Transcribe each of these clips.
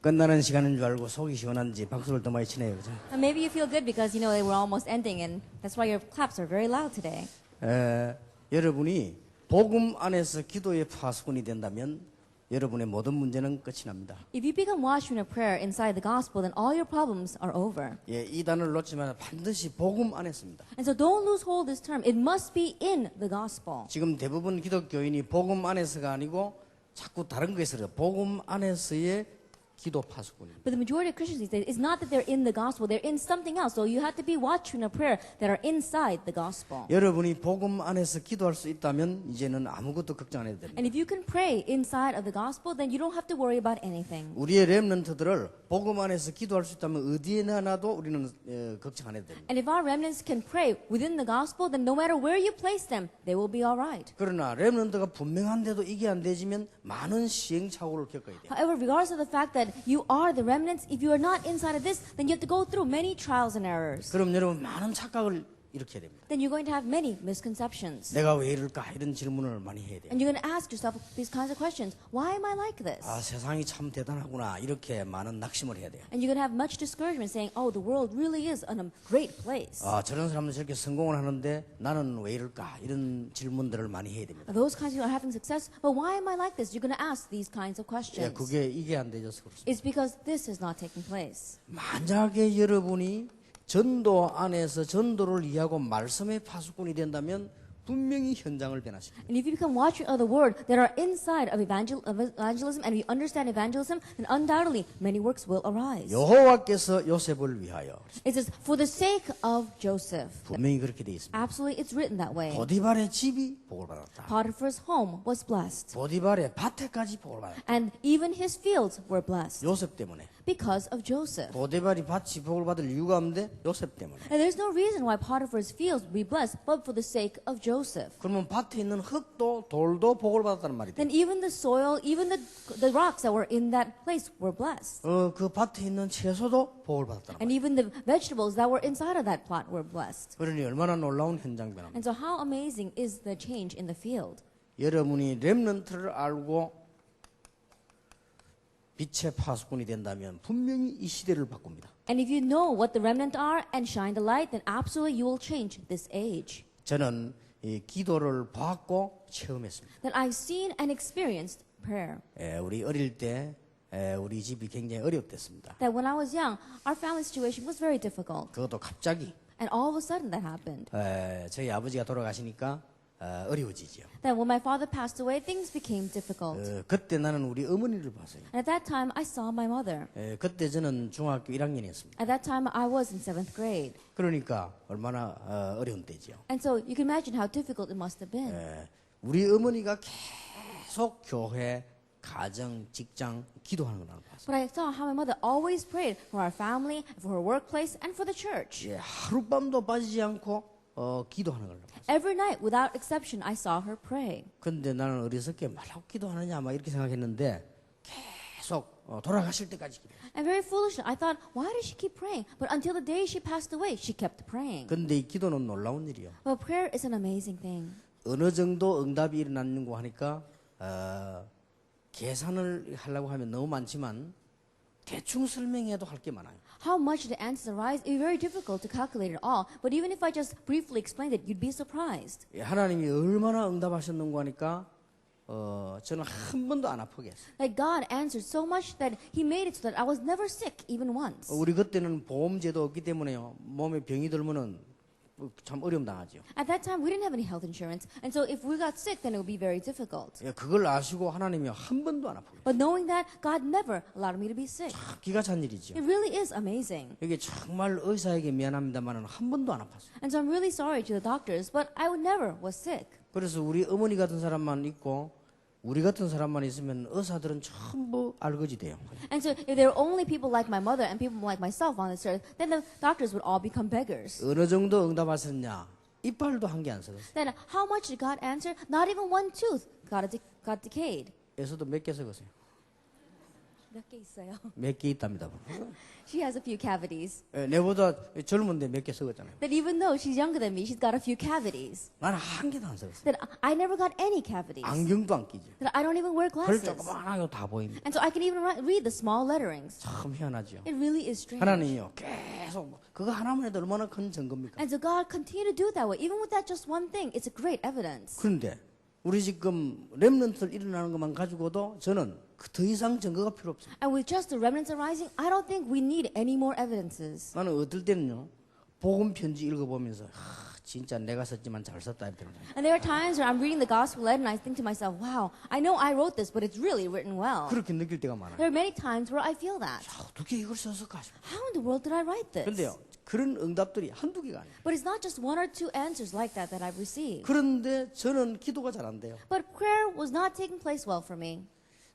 끝나는 시간인 줄 알고 속이 시원한지 박수를 더 많이 치네요. 그죠? And maybe you feel good because you know we're almost ending, and that's why your claps are very loud today. 여러분이 복음 안에서 기도의 파수꾼이 된다면 여러분의 모든 문제는 끝이 납니다. If you become watchman of prayer inside the gospel, then all your problems are over. 예, 이 단어를 놓지 마라. 반드시 복음 안에 있습니다. And so don't lose hold of this term. It must be in the gospel. 지금 대부분 기독교인이 복음 안에서가 아니고 자꾸 다른 거에 있어요. 복음 안에서의 기도 파수꾼입니다. But the majority of Christians these days, it's not that they're in the gospel, they're in something else. So you have to be watching a prayer that are inside the gospel. 여러분이 복음 안에서 기도할 수 있다면 이제는 아무것도 걱정 안 해도 됩니다. And if you can pray inside of the gospel, then you don't have to worry about anything. 우리의 렘넌트들을 복음 안에서 기도할 수 있다면 어디에나 놔도 우리는 걱정 안 해도 됩니다. And if our remnants can pray within the gospel, then no matter where you place them, they will be all right. 그러나 렘넌트가 분명한데도 이게 안 되지면 많은 시행착오를 겪어야 돼요. However, regardless of the fact that you are the remnants, if you are not inside of this, then you have to go through many trials and errors. 그럼 여러분 많은 착각을 일으켜야 됩니다. Then you're going to have many misconceptions. 내가 왜 이럴까 이런 질문을 많이 해야 돼요. And you're going to ask yourself these kinds of questions. Why am I like this? 아, 세상이 참 대단하구나 이렇게 많은 낙심을 해야 돼요. And you're going to have much discouragement saying, oh, the world really is a great place. 아, 저런 사람들 저렇게 성공을 하는데 나는 왜 이럴까 이런 질문들을 많이 해야 됩니다. Those kinds of people are having success, but why am I like this? You're going to ask these kinds of 예, questions. 그게 이게 안 되져서 그렇습니다. It's because this is not taking place. 만약에 여러분이 전도 안에서 전도를 이해하고 말씀의 파수꾼이 된다면 분명히 현장을 변화시킵니다. And if you become watchers of the word that are inside of evangelism and we understand evangelism, then undoubtedly many works will arise. 여호와께서 요셉을 위하여 It says, for the sake of Joseph. 분명히 그렇게 되어 있습니다. Absolutely, it's written that way. 보디발의 집이 복을 받았다. Potiphar's home was blessed. 보디발의 밭에까지 복을 받았다. And even his fields were blessed 요셉 때문에. because of Joseph. 보디발이 밭이 복을 받을 이유가 없는데 요셉 때문에. And there's no reason why Potiphar's fields would be blessed, but for the sake of Joseph. 그러면 밭에 있는 흙도 돌도 복을 받았다는 말이 돼요. Then even the soil, even the rocks that were in that place were blessed. 그 밭에 있는 채소도 복을 받았다는 And 말이에요. even the vegetables that were inside of that plot were blessed. 그러니 얼마나 놀라운 현장 변화입니다. And so how amazing is the change in the field? 여러분이 렘넌트를 알고 빛의 파수꾼이 된다면 분명히 이 시대를 바꿉니다. And if you know what the remnant are and shine the light, then absolutely you will change this age. 저는 이 기도를 봤고 체험했습니다. That I've seen and experienced prayer. 우리 어릴 때 우리 집이 굉장히 어렵댔습니다. That when I was young, our family situation was very difficult. 그것도 갑자기 And all of a sudden that happened. 저희 아버지가 돌아가시니까 어려워지죠. That when my father passed away, things became difficult. 그때 나는 우리 어머니를 봤어요. And at that time, I saw my mother. 그때 저는 중학교 1학년이었습니다. At that time, I was in 7th grade. 그러니까 얼마나 어려운 때죠. And so you can imagine how difficult it must have been. 우리 어머니가 계속 교회, 가정, 직장 기도하는 걸 나는 봤어요. But I saw how my mother always prayed for our family, for her workplace, and for the church. 하룻밤도 빠지지 않고 기도하는 걸 봤어요. Every night, without exception, I saw her pray. 근데 나는 어리석게 말하고 기도하느냐 막 이렇게 생각했는데 계속 돌아가실 때까지 기도했어요. And very foolishly, I thought, why does she keep praying? But until the day she passed away, she kept praying. 근데 이 기도는 놀라운 일이요. Well, prayer is an amazing thing. 어느 정도 응답이 일어났는고 하니까 계산을 하려고 하면 너무 많지만 대충 설명해도 할 게 많아요. How much the answers arise is very difficult to calculate it all. But even if I just briefly explained it, you'd be surprised. 하나님이 얼마나 응답하셨는고 하니까 저는 한 번도 안 아프게 했어요. Like God answered so much that He made it so that I was never sick even once. 우리 그때는 보험제도 없기 때문에요. 몸에 병이 들면은 참 어려움 당하죠. At that time, we didn't have any health insurance, and so if we got sick, then it would be very difficult. 그걸 아시고 하나님이 한 번도 안 아프게. But knowing that, God never allowed me to be sick. 기가 찬 일이죠. It really is amazing. 이게 정말 의사에게 미안합니다만은 한 번도 안 아팠어요. And so I'm really sorry to the doctors, but I never was sick. 그래서 우리 어머니 같은 사람만 있고 우리 같은 사람만 있으면 의사들은 전부 알거지 돼요. And so if there were only people like my mother and people like myself on this earth, then the doctors would all become beggars. 어느 정도 응답하셨냐? 이빨도 한 개 안 썩었어요. Then how much did God answer? Not even one tooth got decayed. 에서도 몇 개 썩었어요. 몇 개 있어요. 몇 개 있답니다. She has a few cavities. 내보다 젊은데 몇 개 썩었잖아요. That even though she's younger than me, she's got a few cavities. 나는 한 개도 안 썩었어요. That I never got any cavities. 안경도 안 끼지. That I don't even wear 글 glasses. 조그만하게 다 보입니다. And so I can even read the small letterings. 참 희한하죠. It really is strange. 하나님이요 계속 그거 하나만 해도 얼마나 큰 증거입니까? And so God continue to do that way. Even with that just one thing, it's a great evidence. 그런데 우리 지금 렘넌트를 일어나는 것만 가지고도 저는 더 이상 증거가 필요 없습니다. And with just the remnants arising, I don't think we need any more evidences. 나는 어떨 때는요 복음 편지 읽어보면서 진짜 내가 썼지만 잘 썼다 이렇게 And there are times where I'm reading the gospel letter and I think to myself, wow, I know I wrote this, but it's really written well. 그렇게 느낄 때가 많아요. There are many times where I feel that. 어떻게 이걸 썼을까 싶어요. How in the world did I write this? 근데요 그런 응답들이 한두 개가 아니에요. But it's not just one or two answers like that I've received. 그런데 저는 기도가 잘 안 돼요. But prayer was not taking place well for me.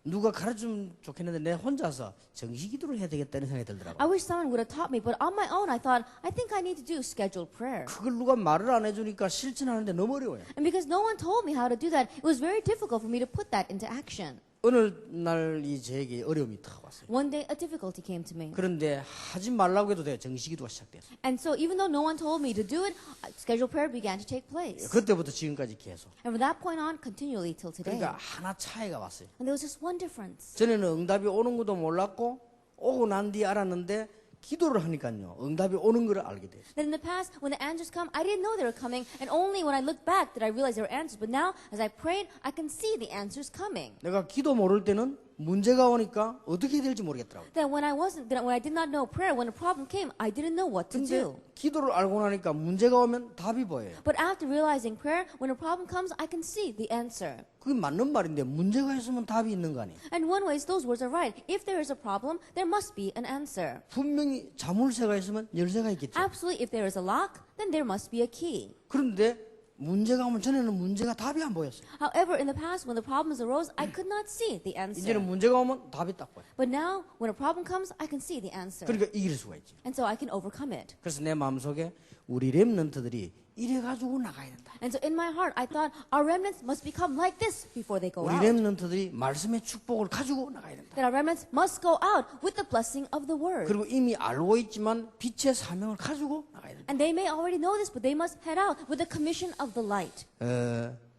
누가 가르치면 좋겠는데 내 혼자서 정시기도를 해야 되겠다는 생각이 들더라고요. I wish someone would have taught me, but on my own I thought, I think I need to do scheduled prayer. 그걸 누가 말을 안 해주니까 실천하는데 너무 어려워요. And because no one told me how to do that, it was very difficult for me to put that into action. 어느 날이 저에게 어려움이 탁 왔어요. One day a difficulty came to me. 그런데 하지 말라고 해도 돼요. 정시기도가 시작됐어요. And so even though no one told me to do it, scheduled prayer began to take place. 그때부터 지금까지 계속. And from that point on, continually till today. 그러니까 하나 차이가 왔어요. And there was just one difference. 전에는 응답이 오는 것도 몰랐고 오고 난 뒤에 알았는데 기도를 하니까요. 응답이 오는 걸 알게 돼요. Then in the past, when the answers come, I didn't know they were coming, and only when I looked back did I realize they were answers. But now, as I prayed, I can see the answers coming. 내가 기도 모를 때는 문제가 오니까 어떻게 해야 될지 모르겠더라고요. That when I did not know prayer, when a problem came, I didn't know what to 근데 do. 기도를 알고 나니까 문제가 오면 답이 보여요. But after realizing prayer, when a problem comes, I can see the answer. 그게 맞는 말인데 문제가 있으면 답이 있는 거 아니에요. And one way, those words are right. If there is a problem, there must be an answer. 분명히 자물쇠가 있으면 열쇠가 있겠죠. Absolutely, if there is a lock, then there must be a key. 그런데 문제가 오면 전에는 문제가 답이 안 보였어요. However, in the past, when the problems arose, I could not see the answer. 이제는 문제가 오면 답이 딱 보여요. But now, when a problem comes, I can see the answer. 그러니까 이길 수가 있죠. And so I can overcome it. 그래서 내 마음속에 우리 렘넌트들이 이래가지고 나가야 된다. And so in my heart, I thought our remnants must become like this before they go 우리 out. 렘넌트들이 말씀의 축복을 가지고 나가야 된다. That our remnants must go out with the blessing of the word. 그리고 이미 알고 있지만 빛의 사명을 가지고 나가야 된다. And they may already know this, but they must head out with the commission of the light.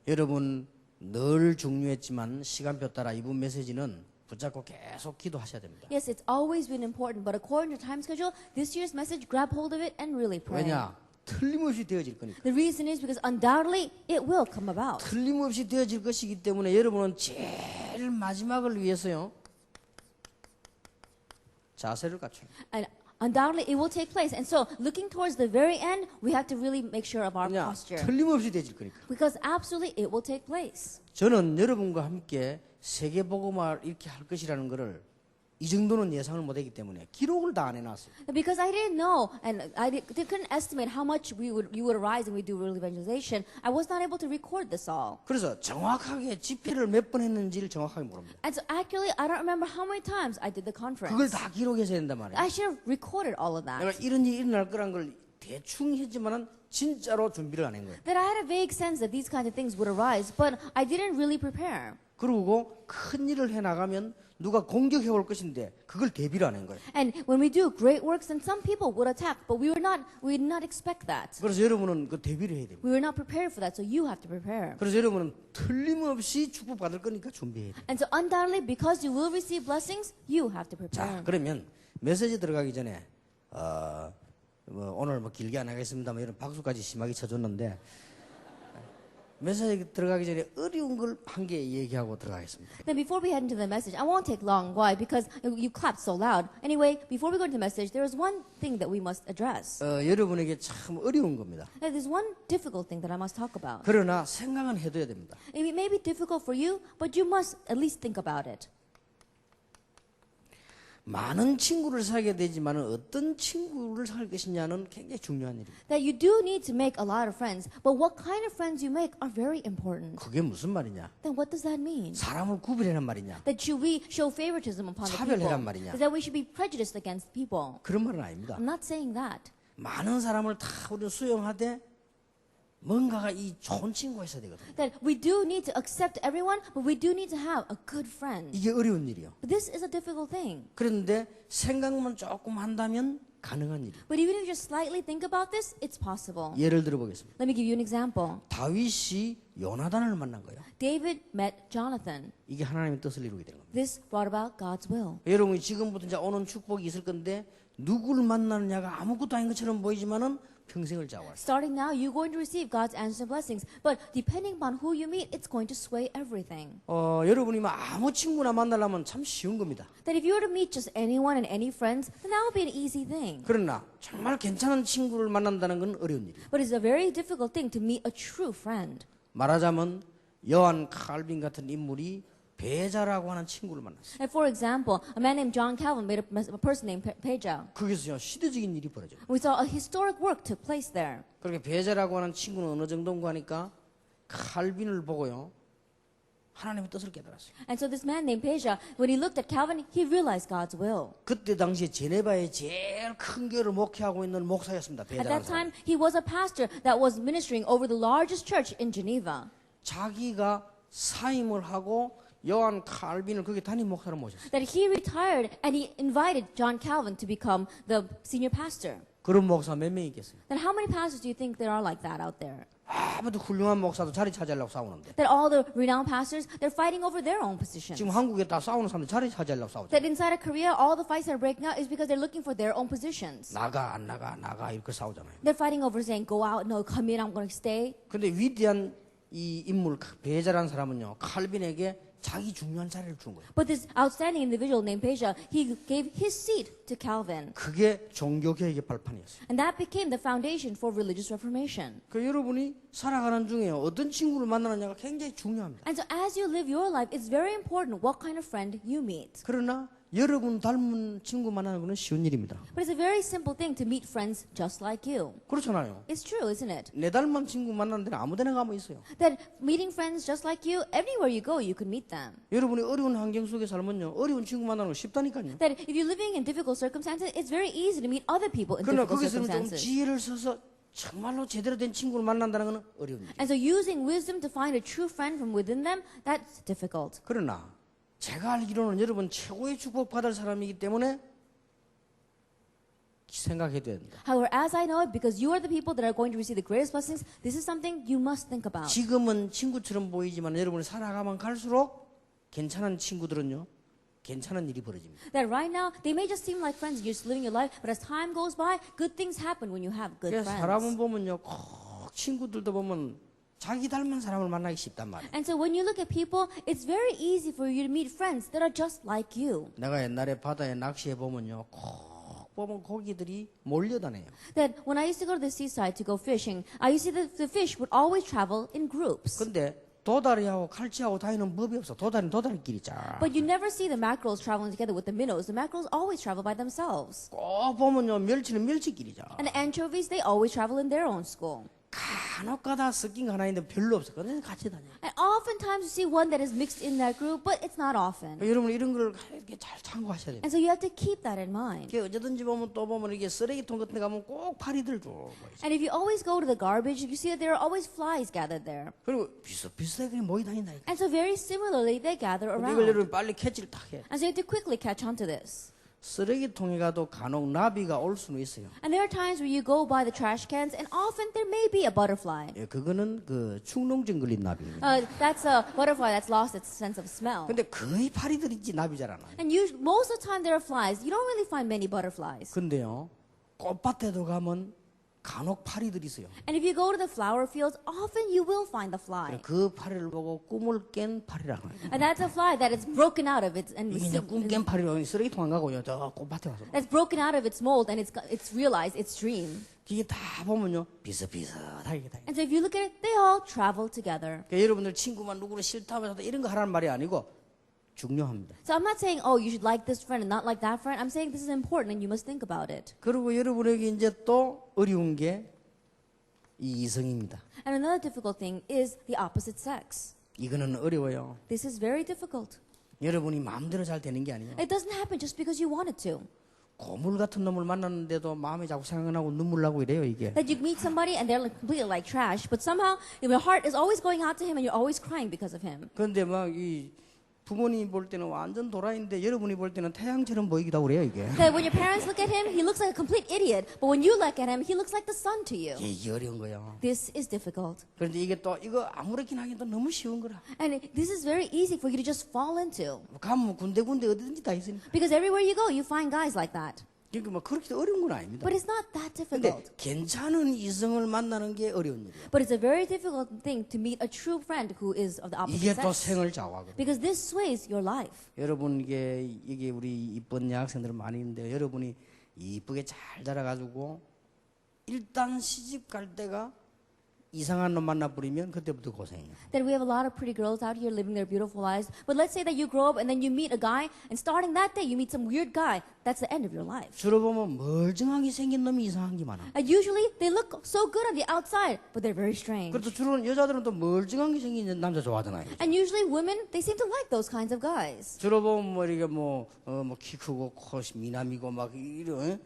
여러분 늘 중요했지만 시간표 따라 이번 메시지는 붙잡고 계속 기도하셔야 됩니다. Yes, it's always been important, but according to time schedule, this year's message, grab hold of it and really pray. 왜냐? 틀림없이 되어질 거니까. The reason is because undoubtedly it will come about. 틀림없이 되어질 것이기 때문에 여러분은 제일 마지막을 위해서요 자세를 갖춰요. And undoubtedly it will take place. And so looking towards the very end, we have to really make sure of our 그냥 posture. 틀림없이 되어질 거니까. Because absolutely it will take place. 저는 여러분과 함께 세계복음화 이렇게 할 것이라는 것을 이 정도는 예상을 못했기 때문에 기록을 다 안 해놨어요. Because I didn't know, and couldn't estimate how much you would arise and we do real evangelization, I was not able to record this all. 그래서 정확하게 집회를 몇 번 했는지를 정확하게 모릅니다. And so accurately, I don't remember how many times I did the conference. 그걸 다 기록해서 된단 말이에요. I should have recorded all of 내가 that. 이런 일이 일어날 거란 걸 대충 했지만은 진짜로 준비를 안 한 거예요. That I had a vague sense that these kinds of things would arise, but I didn't really prepare. 그리고 큰 일을 해 나가면 누가 공격해 올 것인데 그걸 대비를 안 한 거예요. And when we do great works, then some people would attack, but we did not expect that. 그래서 여러분은 그 대비를 해야 됩니다. We were not prepared for that, so you have to prepare. 그래서 여러분은 틀림없이 축복받을 거니까 준비해야 돼요. And so undoubtedly, because you will receive blessings, you have to 자, prepare. 그러면 메시지 들어가기 전에 오늘 길게 안 하겠습니다만 이런 박수까지 심하게 쳐줬는데 메시지 들어가기 전에 어려운 걸 한 개 얘기하고 들어가겠습니다. Then before we head into the message, I won't take long. Why? Because you clapped so loud. Anyway, before we go into the message, there is one thing that we must address. 여러분에게 참 어려운 겁니다. There's one difficult thing that I must talk about. 그러나 생각은 해둬야 됩니다. It may be difficult for you, but you must at least think about it. 많은 친구를 사귀게 되지만 어떤 친구를 사귈 것이냐는 굉장히 중요한 일입니다. That you do need to make a lot of friends, but what kind of friends you make are very important. 그게 무슨 말이냐? Then what does that mean? 사람을 구별하란 말이냐? That should we show favoritism upon the people? 차별해란 말이냐? Is that we should be prejudiced against people? 그런 말은 아닙니다. I'm not saying that. 많은 사람을 다 우리는 수용하되 뭔가가 이 좋은 친구가 있어야 되거든요. That we do need to accept everyone, but we do need to have a good friend. 이게 어려운 일이요. But this is a difficult thing. 그런데 생각만 조금 한다면 가능한 일이에요. But even if you just slightly think about this, it's possible. 예를 들어 보겠습니다. Let me give you an example. 다윗이 요나단을 만난 거예요. David met Jonathan. 이게 하나님의 뜻을 이루게 되는 겁니다. This brought about God's will. 여러분이 지금부터 이제 오는 축복이 있을 건데 누구를 만나느냐가 아무것도 아닌 것처럼 보이지만은 평생을 좌우할 수. Starting now, you're going to receive God's answers and blessings. But depending upon who you meet, it's going to sway everything. 여러분이 막 아무 친구나 만나려면 참 쉬운 겁니다. That if you were to meet just anyone and any friends, then that would be an easy thing. 그러나 정말 괜찮은 친구를 만난다는 건 어려운 일이에요. But it's a very difficult thing to meet a true friend. 말하자면 요한 칼빈 같은 인물이 베자라고 하는 친구를 만났어요. And for example, a man named John Calvin met a person named Peja. 거기서 시대적인 일이 벌어져요. We saw a historic work took place there. 그렇게 베자라고 하는 친구는 어느 정도인가 하니까 칼빈을 보고요. 하나님의 뜻을 깨달았어요. And so this man named Peja, when he looked at Calvin, he realized God's will. 그때 당시에 제네바의 제일 큰 교회를 목회하고 있는 목사였습니다. At 베자라는 that 사람. time, he was a pastor that was ministering over the largest church in Geneva. 자기가 사임을 하고 요한 칼빈을 거기 담임 목사로 모셨어요. That he retired and he invited John Calvin to become the senior pastor. 그런 목사 몇 명 있겠어요? Then how many pastors do you think there are like that out there? 아무도 훌륭한 목사도 자리 차지하려고 싸우는데 That all the renowned pastors, they're fighting over their own positions. 지금 한국에 다 싸우는 사람들 자리 차지하려고 싸우죠. That inside of Korea, all the fights that are breaking out is because they're looking for their own positions. 나가 안 나가 나가 이렇게 싸우잖아요. They're fighting over saying, go out, no, come in, I'm going to stay. 근데 위대한 이 인물 베자라는 사람은요 칼빈에게 자기 중요한 자리를 준 거예요. But this outstanding individual named Peja, he gave his seat to Calvin. 그게 종교 개혁의 발판이었어요. And that became the foundation for religious reformation. 그 여러분이 살아가는 중에 어떤 친구를 만나느냐가 굉장히 중요합니다. And so as you live your life, it's very important what kind of friend you meet. 그러나 여러분 닮은 친구 만나는 것은 쉬운 일입니다. But it's a very simple thing to meet friends just like you. 그렇잖아요. It's true, isn't it? 내 닮은 친구 만나는 데는 아무 데나 가면 있어요. That meeting friends just like you, everywhere you go, you can meet them. 여러분이 어려운 환경 속에 살면요 어려운 친구 만나는 거 쉽다니까요. That if you're living in difficult circumstances, it's very easy to meet other people in 그러나 difficult 거기서는 좀 circumstances. 지혜를 써서 정말로 제대로 된 친구를 만난다는 것은 어려운 일이에요. And so using wisdom to find a true friend from within them, that's difficult. 그러나 제가 알기로는 여러분 최고의 축복 받을 사람이기 때문에 생각해야 됩니다. However, as I know it, because you are the people that are going to receive the greatest blessings, this is something you must think about. 지금은 친구처럼 보이지만 여러분이 살아가면 갈수록 괜찮은 친구들은요 괜찮은 일이 벌어집니다. That right now, they may just seem like friends, you're just living your life, but as time goes by, good things happen when you have good 그래서 사람은 friends. 보면요 꼭 친구들도 보면 자기 닮은 사람을 만나기 쉽단 말이에요. And so when you look at people, it's very easy for you to meet friends that are just like you. 내가 옛날에 바다에 낚시해 보면요 꼭 보면 고기들이 몰려다녀요. That when I used to go to the seaside to go fishing, I used to see that the fish would always travel in groups. 근데 도다리하고 칼치하고 다니는 법이 없어. 도다리는 도다리끼리 쫙. But you never see the mackerels traveling together with the minnows. The mackerels always travel by themselves. 꼭 보면요 멸치는 멸치끼리죠. And the anchovies, they always travel in their own school. 간혹가다 섞인 거 하나 있는데 별로 없어. 그냥 같이 다녀. And oftentimes you see one that is mixed in that group, but it's not often. 여러분 이런 걸 이렇게 잘 참고하셔야 돼요. And so you have to keep that in mind. 이게 어쩌든지 보면 또 보면 이게 쓰레기통 같은 데 가면 꼭 파리들 줘. And if you always go to the garbage, you see that there are always flies gathered there. 그리고 비슷비슷하게 그냥 모이 다닌다니까. And so very similarly, they gather 근데 이걸 around. 여러분 빨리 캐치를 딱 해. And so you have to quickly catch on to this. 쓰레기통에 가도 간혹 나비가 올 수는 있어요. And there are times where you go by the trash cans, and often there may be a butterfly. 예, 그거는 그 축농증 걸린 나비입니다. That's a butterfly that's lost its sense of smell. 근데 거의 파리들이지 나비 잘 안 와요. And most of the time there are flies. You don't really find many butterflies. 근데요 꽃밭에도 가면 간혹 파리들이 있어요. And if you go to the flower fields, often you will find the fly. 그 파리를 보고 꿈을 깬 파리라고 해요. And that's a fly that is broken out of its and 이게 이제 꿈 깬 파리로 쓰레기통 안 가고요. 저 꽃밭에 와서. that's broken out of its mold and it's realized its dream. 이게 다 보면요 비슷비슷하게 다. And so if you look at it, they all travel together. 그러니까 여러분들 친구만 누구를 싫다면서 이런 거 하라는 말이 아니고 중요합니다. So I'm not saying, oh, you should like this friend and not like that friend. I'm saying this is important and you must think about it. 그리고 여러분에게 이제 또 어려운 게 이 이성입니다. And another difficult thing is the opposite sex. 이거는 어려워요. This is very difficult. 여러분이 마음대로 잘 되는 게 아니에요. It doesn't happen just because you want it to. 고물 같은 놈을 만났는데도 마음이 자꾸 생각나고 눈물 나고 이래요 이게. That you meet somebody and they're like completely like trash, but somehow your heart is always going out to him and you're always crying because of him. 그런데 막 이 부모님이 볼 때는 완전 도라이인데 여러분이 볼 때는 태양처럼 보이기도 하고 그래요 이게. That when your parents look at him, he looks like a complete idiot, but when you look at him, he looks like the sun to you. 이게 어려운 거야. This is difficult. 그런데 이게 또 이거 아무렇게나 하기도 너무 쉬운 거라. And this is very easy for you to just fall into. 가면 군데군데 어디든지 다 있으니까. Because everywhere you go, you find guys like that. 그러니까 뭐 그렇게 어려운 건 아닙니다. But it's not that 근데 difficult. 괜찮은 이성을 만나는 게 어려운 일이에요. But it's a very difficult thing to meet a true friend who is of the 이게 opposite 또 sex. 생을 좌우하거든요. Because this sways your life. 여러분 이게 우리 이쁜 여학생들 많이 있는데 여러분이 이쁘게 잘 자라가지고 일단 시집 갈 때가 이상한 놈 만나 버리면 그때부터 고생이에요. That we have a lot of pretty girls out here living their beautiful lives. But let's say that you grow up and then you meet a guy, and starting that day you meet some weird guy. That's the end of your life. 주로 보면 멀쩡하게 생긴 놈이 이상한 게 많아. And usually they look so good on the outside, but they're very strange. 그래도 주로 여자들은 또 멀쩡하게 생긴 남자 좋아하잖아요. And usually women, they seem to like those kinds of guys. 주로 보면 뭐 이렇게 뭐 키 크고 콧이 미남이고 막 이런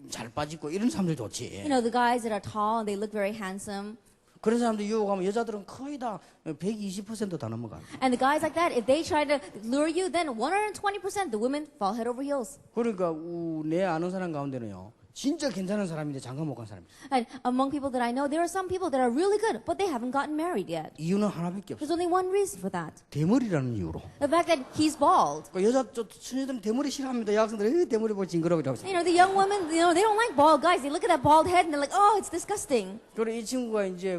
잘 빠지고 이런 사람들 좋지. You know, the guys that are tall and they look very handsome. 그런 사람들 유혹하면 여자들은 거의 다 120%다 넘어가. And the guys like that, if they try to lure you, then 120% the women fall head over heels. 그러니까 내 아는 사람 가운데는요. 진짜 괜찮은 사람인데 장가 못 간 사람이 있어요. And among people that I know, there are some people that are really good, but they haven't gotten married yet. 이유는 하나밖에 없어. There's only one reason for that. 대머리라는 이유로. The fact that he's bald. 그 여자 처녀들은 대머리 싫어합니다. 여학생들은 대머리 보고 징그러워 이러고. You know, the young women, you know, they don't like bald guys. They look at that bald head and they're like, oh, it's disgusting. 그래 이 친구가 이제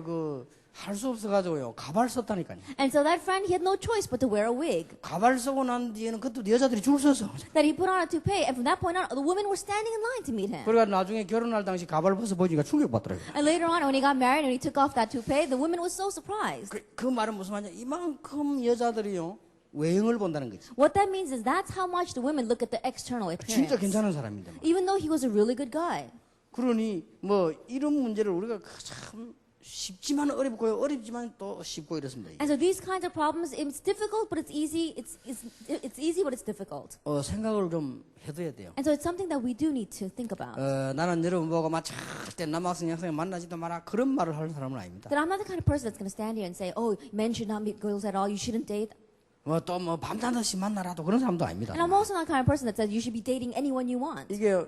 할 수 없어가지고요. 가발 썼다니까요. And so that friend, he had no choice but to wear a wig. 가발 쓰고 난 뒤에는 그것도 여자들이 줄 서서. That he put on a toupee, and from that point on, the women were standing in line to meet him. 그러니까 나중에 결혼할 당시 가발 벗어 보니까 충격받더라고요. And later on, when he got married and he took off that toupee, the women were so surprised. 그 말은 무슨 말이냐? 이만큼 여자들이요 외형을 본다는 거지. What that means is that's how much the women look at the external 진짜 appearance. 괜찮은 사람인데. 막. Even though he was a really good guy. 그러니 뭐 이런 문제를 우리가 참 쉽지만 어렵고요, 어렵지만 또 쉽고 이렇습니다. And so these kinds of problems, it's difficult, but it's easy. It's easy, but it's difficult. 생각을 좀 해둬야 돼요. And so it's something that we do need to think about. 나는 여러분 보고 막 절대 남학생 여학생 만나지도 마라 그런 말을 하는 사람은 아닙니다. That I'm not the kind of person that's going to stand here and say, oh, men should not meet girls at all. You shouldn't date. 또 밤낮없이 만나라도 그런 사람도 아닙니다. And I'm also not the kind of person that says you should be dating anyone you want. 이게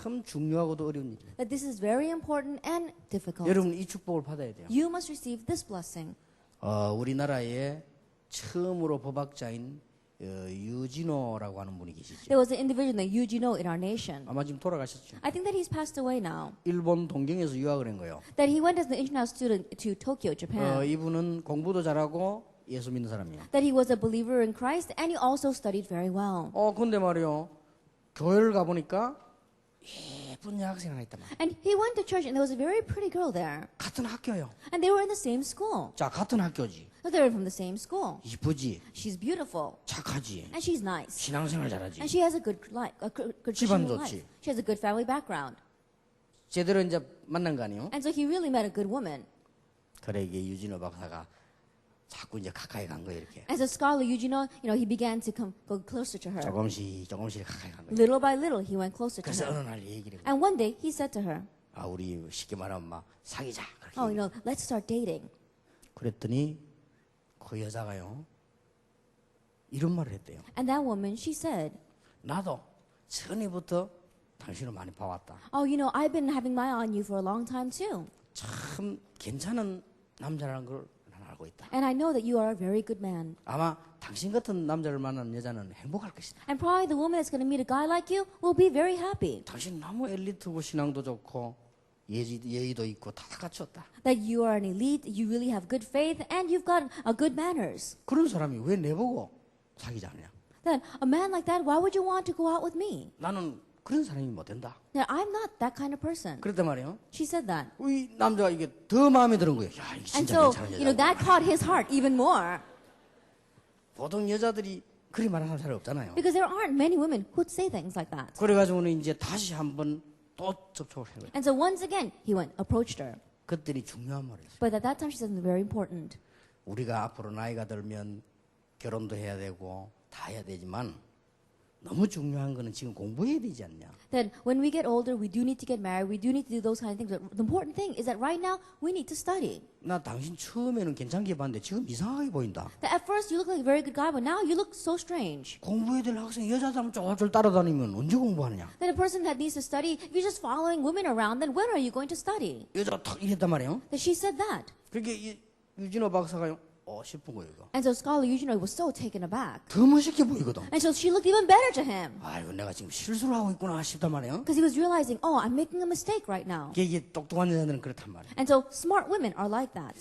참 중요하고도 어려운 일이에요. That this is very important and difficult. 여러분 이 축복을 받아야 돼요. You must receive this blessing. 우리나라에 처음으로 법학자인 유진호라고 하는 분이 계시죠. There was an individual named Eugeno in our nation. 아마 지금 돌아가셨죠. I think that he's passed away now. 일본 동경에서 유학을 한 거예요. That he went as an international student to Tokyo, Japan. 이분은 공부도 잘하고 예수 믿는 사람이에요. That he was a believer in Christ and he also studied very well. 근데 말이요. 교회를 가보니까 예쁜 여학생 하나 있단 말이에요. And he went to church and there was a very pretty girl there. 같은 학교요. And they were in the same school. 자, 같은 학교지. So they were from the same school. 이쁘지. She's beautiful. 착하지. And she's nice. 신앙생활 잘하지. And she has a good life, a good 집안 Christian 좋지. life. She has a good family background. 제대로 이제 만난 거 아니에요? And so he really met a good woman. 그래 이게 유진호 박사가 자꾸 이제 가까이 간 거예요 이렇게. As a scholar, Eugeno, he began to go closer to her. 조금씩 가까이 간 거예요. Little by little, he went closer to 그래서 her. 어느 날 얘기를 해요. And one day, he said to her, 우리 쉽게 말하면 막 사귀자. 그렇게 oh, let's start dating. 그랬더니 그 여자가요 이런 말을 했대요. And that woman, she said, 나도 전에부터 당신을 많이 봐왔다. oh, I've been having my eye on you for a long time too. 참 괜찮은 남자라는 걸 난 알고 있다. And I know that you are a very good man. 아마 당신 같은 남자를 만나는 여자는 행복할 것이다. And probably the woman that's going to meet a guy like you will be very happy. 당신 너무 엘리트고 신앙도 좋고 예의도 있고 다 갖췄다. That you are an elite, you really have good faith, and you've got good manners. 그런 사람이 왜 내보고 사귀지 않냐? That a man like that, why would you want to go out with me? 나는 그런 사람이 못 된다. That I'm not that kind of person. 그랬단 말이에요. She said that. 이 남자가 이게 더 마음에 드는 거예요. 야, 이게 And 진짜 so, 괜찮은 여자. that caught his heart even more. 보통 여자들이 그리 말하는 사람이 없잖아요. Because there aren't many women who'd say things like that. 그래가지고는 이제 다시 한번 또 접촉을 한 거예요. And so once again, he approached her. 그때는 중요한 말을 했어요. But at that time, she said something very important. 우리가 앞으로 나이가 들면 결혼도 해야 되고 다 해야 되지만 너무 중요한 거는 지금 공부해야 되지 않냐. That when we get older, we do need to get married, we do need to do those kind of things. But the important thing is that right now, we need to study. 나 당신 처음에는 괜찮게 봤는데 지금 이상하게 보인다. That at first you look like a very good guy, but now you look so strange. 공부해야 될 학생 여자들 쫄쫄 따라다니면 언제 공부하느냐. That a person that needs to study, if you're just following women around, then when are you going to study? 여자가 탁 이랬단 말이에요. That she said that. 그렇게 유진호 박사가요. 싶은 거예요. 이거. And so Scholar Eugene was so taken aback. 더 멋있게 보이거든. And so she looked even better to him. 아이고 내가 지금 실수를 하고 있구나 싶단 말이에요. Because he was realizing, oh, I'm making a mistake right now. 이게 똑똑한 여자들은 그렇단 말이에요. And so smart women are like that.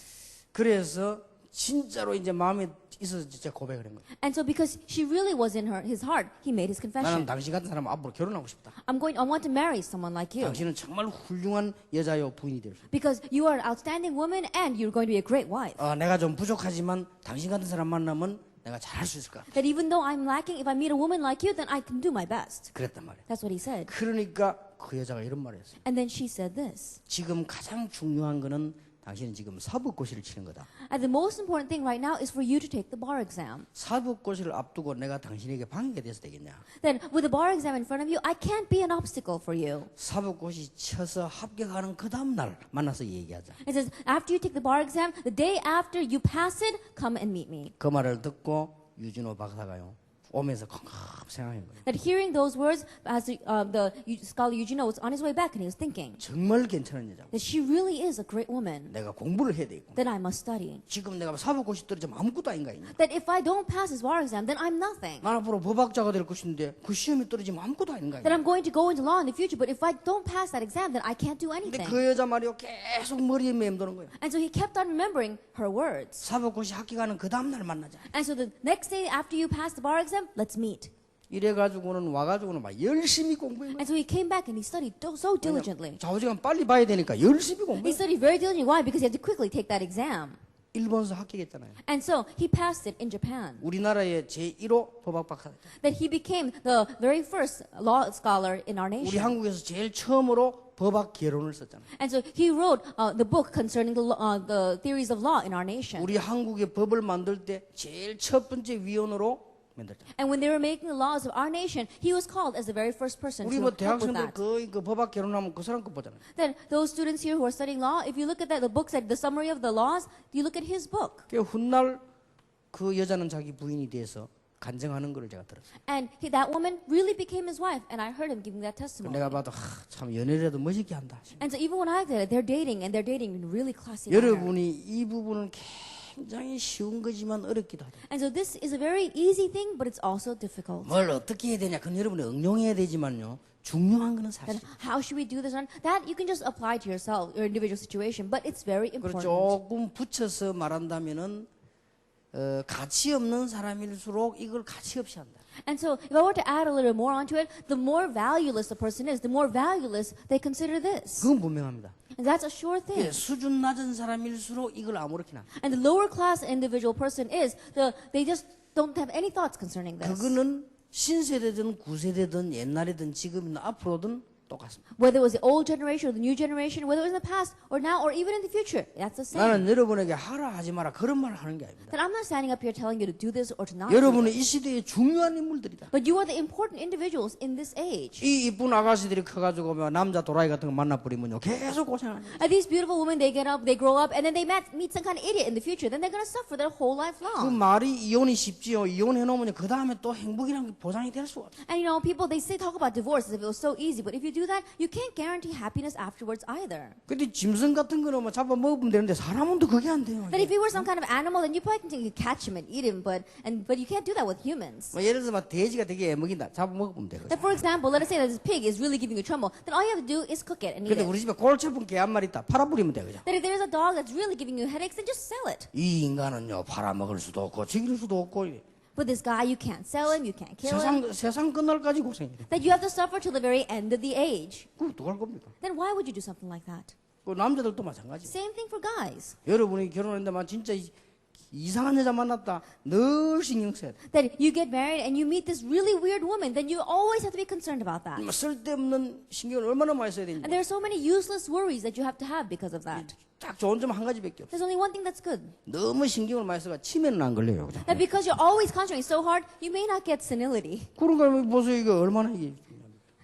그래서 진짜로 이제 마음에 있어서 진짜 고백을 한 거예요. And so because she really was in his heart, he made his 나는 confession. 당신 같은 사람 앞으로 결혼하고 싶다. I want to marry someone like you. 당신은 정말 훌륭한 여자요 부인이 될 수 있다. Because you are an outstanding woman and you're going to be a great wife. 내가 좀 부족하지만 당신 같은 사람 만나면 내가 잘할 수 있을 것 같아. That even though I'm lacking, if I meet a woman like you, then I can do my best. 그랬단 말이에요. That's what he said. 그러니까 그 여자가 이런 말을 했어요. And then she said this. 지금 가장 중요한 거는 당신은 지금 사법고시를 치는 거다. And the most important thing right now is for you to take the bar exam. 사법고시를 앞두고 내가 당신에게 방해가 돼서 되겠냐. Then with the bar exam in front of you, I can't be an obstacle for you. 사법고시 쳐서 합격하는 그 다음 날 만나서 얘기하자. It says, after you take the bar exam, the day after you pass it, come and meet me. 그 말을 듣고 유진호 박사가요. 오면서 콩콩 생각한 거예요. That hearing those words, as the scholar Eugene was on his way back and he was thinking 정말 괜찮은 여자고. that she really is a great woman, 내가 공부를 해야 되겠고. that I must study. 지금 내가 사법고시 떨어지면 아무것도 아닌가 있냐. That if I don't pass this bar exam, then I'm nothing. 난 앞으로 법학자가 될 것인데 그 시험에 떨어지면 아무것도 아닌가 That 있냐. I'm going to go into law in the future, but if I don't pass that exam, then I can't do 근데 anything. 그 여자 말이요 계속 머리에 맴도는 거예요. And so he kept on remembering her words. 사법고시 합격하는 그 다음 날 만나자. And so the next day after you pass the bar exam, let's meet. 이래가지고는 와가지고는 막 열심히 공부해. And so he came back and he studied so diligently. 좌우지간 빨리 봐야 되니까 열심히 He 공부해. studied very diligently. Why? Because he had to quickly take that exam. 일본서 합격했잖아요. And so he passed it in Japan. 우리나라의 제1호 법학 박사. That he became the very first law scholar in our 우리 nation. 한국에서 제일 처음으로 법학 개론을 썼잖아요. And so he wrote the book concerning the theories of law in our nation. 우리 한국의 법을 만들 때 제일 첫 번째 위원으로 만들었잖아요. And when they were making the laws of our nation, he was called as the very first person 우리 to 뭐 help with 대학생들 that. 거의 그 법학 개론하면 그 사람 거 보잖아요. Then those students here who are studying law, if you look at the books, the summary of the laws, you look at his book. 그 훗날 그 여자는 자기 부인이 돼서 간증하는 거를 제가 들었어요. And that woman really became his wife, and I heard him giving that testimony. 내가 봐도 참 연애라도 멋있게 한다. And so even when I did it, they're dating in a really classy manner. 여러분이 이 부분은 굉장히 쉬운 거지만 어렵기도 하다. And so this is a very easy thing, but it's also difficult. 뭘 어떻게 해야 되냐? 그건 여러분이 응용해야 되지만요. 중요한 거는 And 사실. how should we do this? And that you can just apply to yourself, your individual situation, but it's very 그리고 important. 조금 붙여서 말한다면은 가치 없는 사람일수록 이걸 가치 없이 한다. And so if I were to add a little more onto it, the more valueless a person is, the more valueless they consider this. 그건 분명합니다. And that's a sure 예, thing. 수준 낮은 사람일수록 이걸 아무렇게나. And the lower class individual person is, they just don't have any thoughts concerning this. 그거는 신세대든 구세대든 옛날이든 지금이든 앞으로든 똑같습니다. Whether it was the old generation or the new generation, whether it was in the past or now or even in the future, that's the same. 나는 여러분에게 하라 하지 마라 그런 말을 하는 게 아닙니다. That I'm not standing up here telling you to do this or to not do 여러분은 this. 이 시대의 중요한 인물들이다. But you are the important individuals in this age. 이 이쁜 아가씨들이 커가지고 뭐 남자 도라이 같은 거 만나버리면요 계속 고생하는. And these beautiful women, they get up, they grow up, and then they meet some kind of idiot in the future. Then they're going to suffer their whole life 그 long. 말이 이혼이 쉽지요. 이혼해 놓으면 그 다음에 또 행복이란 게 보장이 될 수가 없어. And you know, people, they say talk about divorce as if it was so easy. But if you do that, you can't guarantee happiness afterwards either. 근데 짐승 같은 거는 뭐 잡아 먹으면 되는데 사람은 또 그게 안 돼요. That if you were some kind of animal, then you probably can catch him and eat him. But you can't do that with humans. 뭐 예를 들어서 막 돼지가 되게 애먹인다. 잡아 먹으면 되거든. That for example, let us say that this pig is really giving you trouble. Then all you have to do is cook it and eat 근데 it. 우리 집에 골치 아픈 개 한 마리 있다. 팔아버리면 되거든. That if there's a dog that's really giving you headaches, then just sell it. 이 인간은요 팔아먹을 수도 없고 죽일 수도 없고 But this guy, you can't sell him, you can't kill him. 세상 끝날까지 고생해. That you have to suffer till the very end of the age. 그거 어떡할 겁니까? Then why would you do something like that? 그 남자들도 마찬가지. Same thing for guys. 여러분이 결혼했는데만 진짜 이상한 여자 만났다. 늘 신경 써야 돼. That you get married and you meet this really weird woman, then you always have to be concerned about that. 뭐 쓸데없는 신경을 얼마나 많이 써야 되는지. And there are so many useless worries that you have to have because of that. 딱 좋은 점 한 가지밖에 없어. There's only one thing that's good. 너무 신경을 많이 써가 치매는 안 걸려요. 그죠? That because you're always concentrating so hard, you may not get senility. 그러니까 보세요. 이거 얼마나 이게.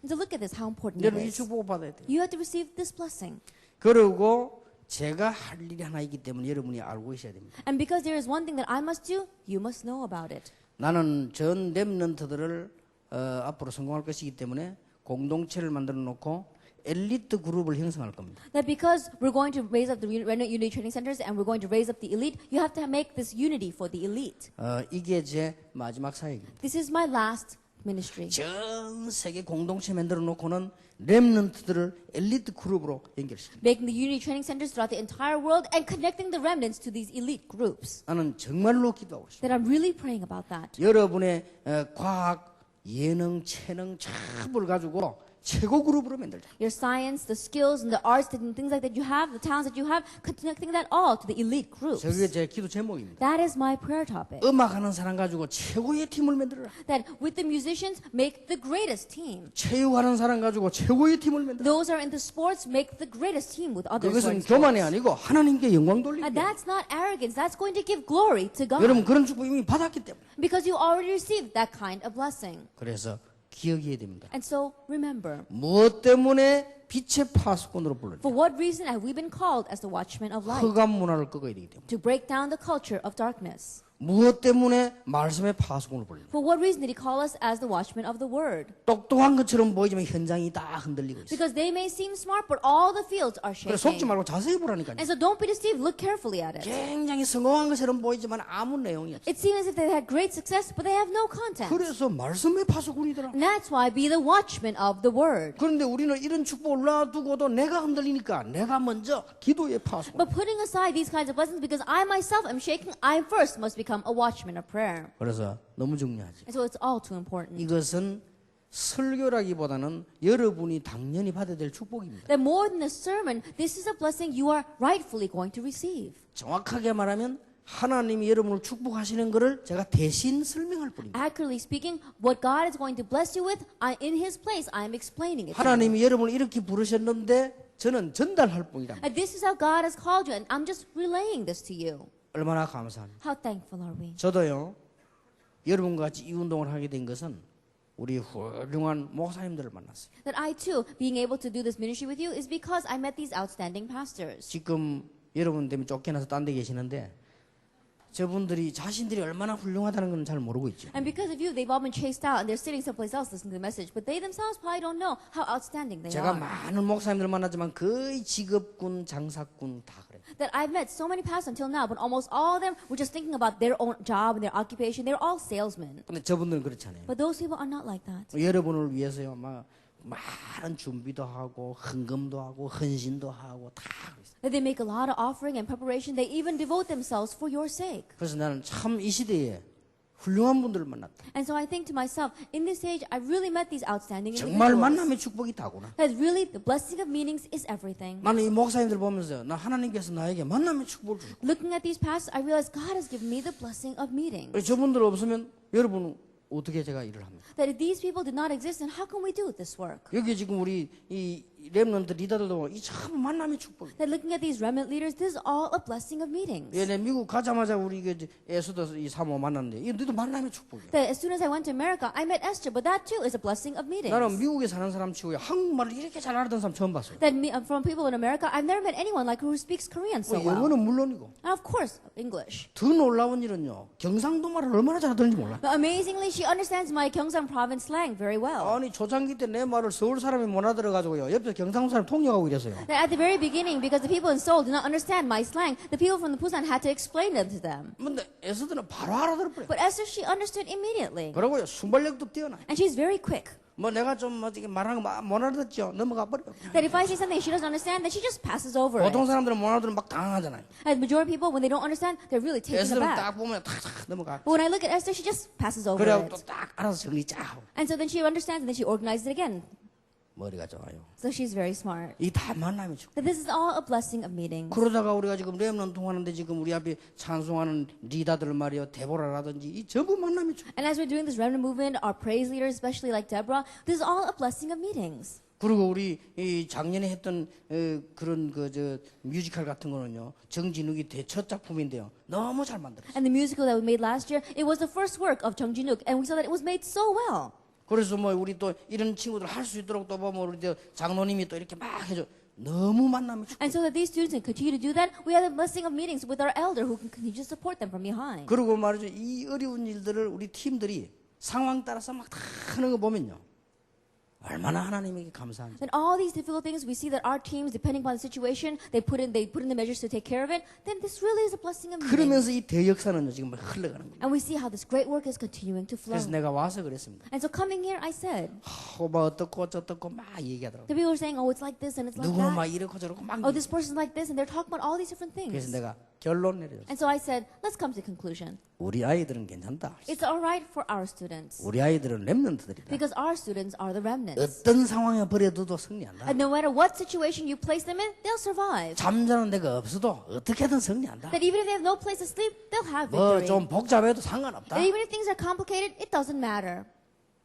And so look at this, how important it 여러분 이 is. 축복을 받아야 돼. You have to receive this blessing. 그리고 제가 할 일이 하나 있기 때문에 여러분이 알고 있어야 됩니다. And because there is one thing that I must do, you must know about it. 나는 전 렘넌트들을 앞으로 성공할 것이기 때문에 공동체를 만들어 놓고 엘리트 그룹을 형성할 겁니다. That because we're going to raise up the Remnant Unity Training Centers and we're going to raise up the elite, you have to make this unity for the elite. 이게 제 마지막 사역입니다. This is my last ministry. 전 세계 공동체 만들어 놓고는 렘넌트들을 엘리트 그룹으로 연결시킵니다. Making the unity training centers throughout the entire world and connecting the remnants to these elite groups. 나는 정말로 기도하고 있습니다. That I'm really praying about that. 여러분의 과학, 예능, 체능 전부를 가지고 최고 그룹으로 만들자. Your science, the skills, and the arts, and things like that you have, the talents that you have, connecting that all to the elite groups. 저게 제 기도 제목입니다. That is my prayer topic. 음악하는 사람 가지고 최고의 팀을 만들어라. That with the musicians, make the greatest team. 체육하는 사람 가지고 최고의 팀을 만들어라. Those are in the sports, make the greatest team with others. who are 그것은 in 교만이 sports. 아니고 하나님께 영광 돌리기. And that's not arrogance. That's going to give glory to God. 여러분 그런 축복 이미 받았기 때문에. Because you already received that kind of blessing. 그래서 기억해야 됩니다. And so remember, 무엇 때문에 빛의 파수꾼으로 불렀냐? for what reason have we been called as the watchmen of light? 흑암 문화를 꺾어야 되기 때문에. To break down the culture of darkness. 무엇 때문에 말씀의 파수꾼을 불렀냐? For what reason did he call us as the watchmen of the word? 똑똑한 것처럼 보이지만 현장이 다 흔들리고 있어요. Because they may seem smart, but all the fields are 그래서 속지 shaking. 말고 자세히 보라니까요. And so don't be deceived. Look carefully at it. 굉장히 성공한 것처럼 보이지만 아무 내용이 없어요. It seems as if they had great success, but they have no content. 그래서 말씀의 파수꾼이더라. And that's why be the watchman of the word. 그런데 우리는 이런 축복을 놔두고도 내가 흔들리니까 내가 먼저 기도의 파수꾼. But putting aside these kinds of blessings, because I myself am shaking, I first must become a watchman of prayer. 그래서 너무 중요하지. And so it's all too important. 이것은 설교라기보다는 여러분이 당연히 받아야 될 축복입니다. That more than a sermon, this is a blessing you are rightfully going to receive. 정확하게 말하면 하나님이 여러분을 축복하시는 것을 제가 대신 설명할 뿐입니다. Accurately speaking, what God is going to bless you with, in His place, I am explaining it. to you. 하나님이 여러분을 이렇게 부르셨는데 저는 전달할 뿐이다. And this is how God has called you, and I'm just relaying this to you. 얼마나 감사합니다. How thankful are we? 저도요, 여러분과 같이 이 운동을 하게 된 것은 우리 훌륭한 목사님들을 만났어요. That I too, being able to do this ministry with you, is because I met these outstanding pastors. 지금 여러분 때문에 쫓겨나서 딴 데 계시는데 저분들이 자신들이 얼마나 훌륭하다는 건 잘 모르고 있죠. And because of you, they've all been chased out, and they're sitting someplace else listening to the message. But they themselves probably don't know how outstanding they 제가 are. 많은 목사님들 만났지만 거의 직업군, 장사군 다 그래요. That I've met so many pastors until now, but almost all of them were just thinking about their own job and their occupation. They're all salesmen. 근데 저분들은 그렇지 않아요. But those people are not like that. 여러분을 위해서요, 막 많은 준비도 하고 헌금도 하고 헌신도 하고 다 그랬어요. That they make a lot of offering and preparation. They even devote themselves for your sake. 그래서 나는 참 이 시대에 훌륭한 분들을 만났다. And so I think to myself, in this age, I really met these outstanding 정말 individuals. 만남의 축복이 다구나. That really, the blessing of meanings is everything. 나는 이 목사님들 보면서 나 하나님께서 나에게 만남의 축복을 주셨고 Looking at these pastors, I realize God has given me the blessing of meetings. 저분들 없으면 여러분은 어떻게 제가 일을 합니까? That if these people did not exist, then how can we do this work? 여기 지금 우리 이 렘넌트 리더들도 이 참 만남의 축복이에요. That looking at these remnant leaders, this is all a blessing of meetings. 예, 내 미국 가자마자 우리 그 에스더 이 사모 만났는데 이것도 만남의 축복이에요. That as soon as I went to America, I met Esther, but that too is a blessing of meetings. 나는 미국에 사는 사람 치고 한국말을 이렇게 잘 알았던 사람 처음 봤어요. That from people in America, I've never met anyone like who speaks Korean so well. 영어는 물론이고 And of course, English. 더 놀라운 일은요. 경상도 말을 얼마나 잘하는지 몰라. But amazingly, she understands my Gyeongsang province slang very well. 아니 초창기 때 내 말을 서울 사람이 못 알아들어가지고요. 옆에서 경상도 사람 통역하고 이랬어요. That at the very beginning, because the people in Seoul did not understand my slang, the people from the Busan had to explain them to them. 근데 에스더는 바로 알아들어버려. But Esther, she understood immediately. 그러고요 순발력도 뛰어나요. And she's very quick. 뭐 내가 좀 어떻게 말하는 거 못 알아듣죠. 넘어가 버려. That if I say something she doesn't understand, then she just passes over 보통 it. 사람들은 못 알아들으면 막 당황하잖아요. And the majority of people, when they don't understand, they're really taken 에스더는 aback. 딱 보면 탁탁 넘어가. But when I look at Esther, she just passes over 그래고 it. 또 딱 알아서 정리 쫙 하고. And so then she understands, and then she organizes it again. 머리가 좋아요. So she's very smart. 이 다 만남이 좋고. That this is all a blessing of meetings. 그러다가 우리가 지금 렘넌트 통하는데 지금 우리 앞에 찬송하는 리더들 말이요, 데보라라든지 이 전부 만남이 좋고. And as we're doing this remnant movement, our praise leaders, especially like Deborah, this is all a blessing of meetings. 그리고 우리 이 작년에 했던 그런 저 뮤지컬 같은 거는요, 정진욱이 대첫 작품인데요, 너무 잘 만들었어요. And the musical that we made last year, it was the first work of Jung Jin-wook, and we saw that it was made so well. 그래서 뭐 우리 또 이런 친구들 할 수 있도록 또 보면 우리 장로님이 또 이렇게 막 해줘. 너무 만남이 좋고. And so that these students can continue to do that, we have the blessing of meetings with our elder who can continue to support them from behind. 그리고 말이죠, 이 어려운 일들을 우리 팀들이 상황 따라서 막 다 하는 거 보면요, 얼마나 하나님에게 감사한지. And all these difficult things, we see that our teams, depending upon the situation, they put in the measures to take care of it. Then this really is a blessing of meetings. 그러면서 이 대역사는요 지금 막 흘러가는 거예요. And we see how this great work is continuing to flow. 그래서 내가 와서 그랬습니다. And so coming here, I said, 뭐 어떻고 저떻고 막 얘기하더라고. the people were saying, oh, it's like this and it's like 누구는 막 that. 이렇고 저렇고 막. Oh, this person's like this, and they're talking about all these different 그래서 things. 내가 결론 내려줬어. And so I said, let's come to a conclusion. 우리 아이들은 괜찮다. It's all right for our students. 우리 아이들은 렘넌트들이다. Because our students are the remnants. 어떤 상황에 버려둬도 승리한다. And no matter what situation you place them in, they'll survive. 잠자는 데가 없어도 어떻게든 승리한다. That even if they have no place to sleep, they'll have 뭐 victory. 좀 복잡해도 상관없다. That even if things are complicated, it doesn't matter.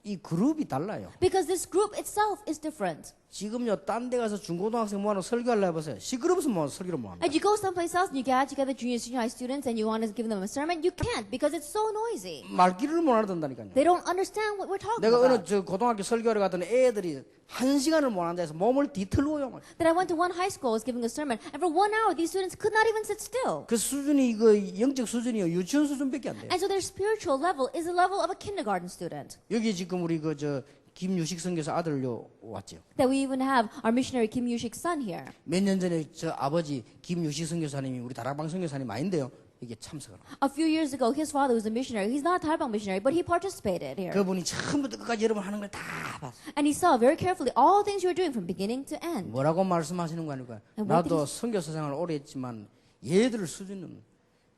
이 그룹이 달라요. Because this group itself is different. 지금요 딴 데 가서 중고등학생 모아놓고 설교하려 해보세요. 시끄러워서 뭐 설교를 못 합니다. And you go someplace else and you gather together junior, senior high students and you want to give them a sermon, you can't because it's so noisy. 말귀를 못 알아듣는다니까요. They don't understand what we're talking 내가 어느 about. 저 고등학교 설교하러 갔더니 애들이 1시간을 못 앉아서 몸을 뒤틀고요. 막. That I went to one high school, I was giving a sermon, and for 1 hour these students could not even sit still. 그 수준이 그 영적 수준이요 유치원 수준밖에 안 돼요. And so their spiritual level is the level of a kindergarten student. 여기 지금 우리 그 저 김유식 선교사 아들요 왔죠. That we even have our missionary Kim Yushik's son here. 몇 년 전에 저 아버지 김유식 선교사님이 우리 다락방 선교사님 아닌데요. 이게 참석을. A few years ago, his father was a missionary. He's not a Taibang missionary, but he participated here. 그분이 처음부터 끝까지 여러분 하는 걸 다 봤어. And he saw very carefully all things you were doing from beginning to end. 뭐라고 말씀하시는 거 아닐까요? And what 나도 선교사 생활 오래 했지만 얘들 수준은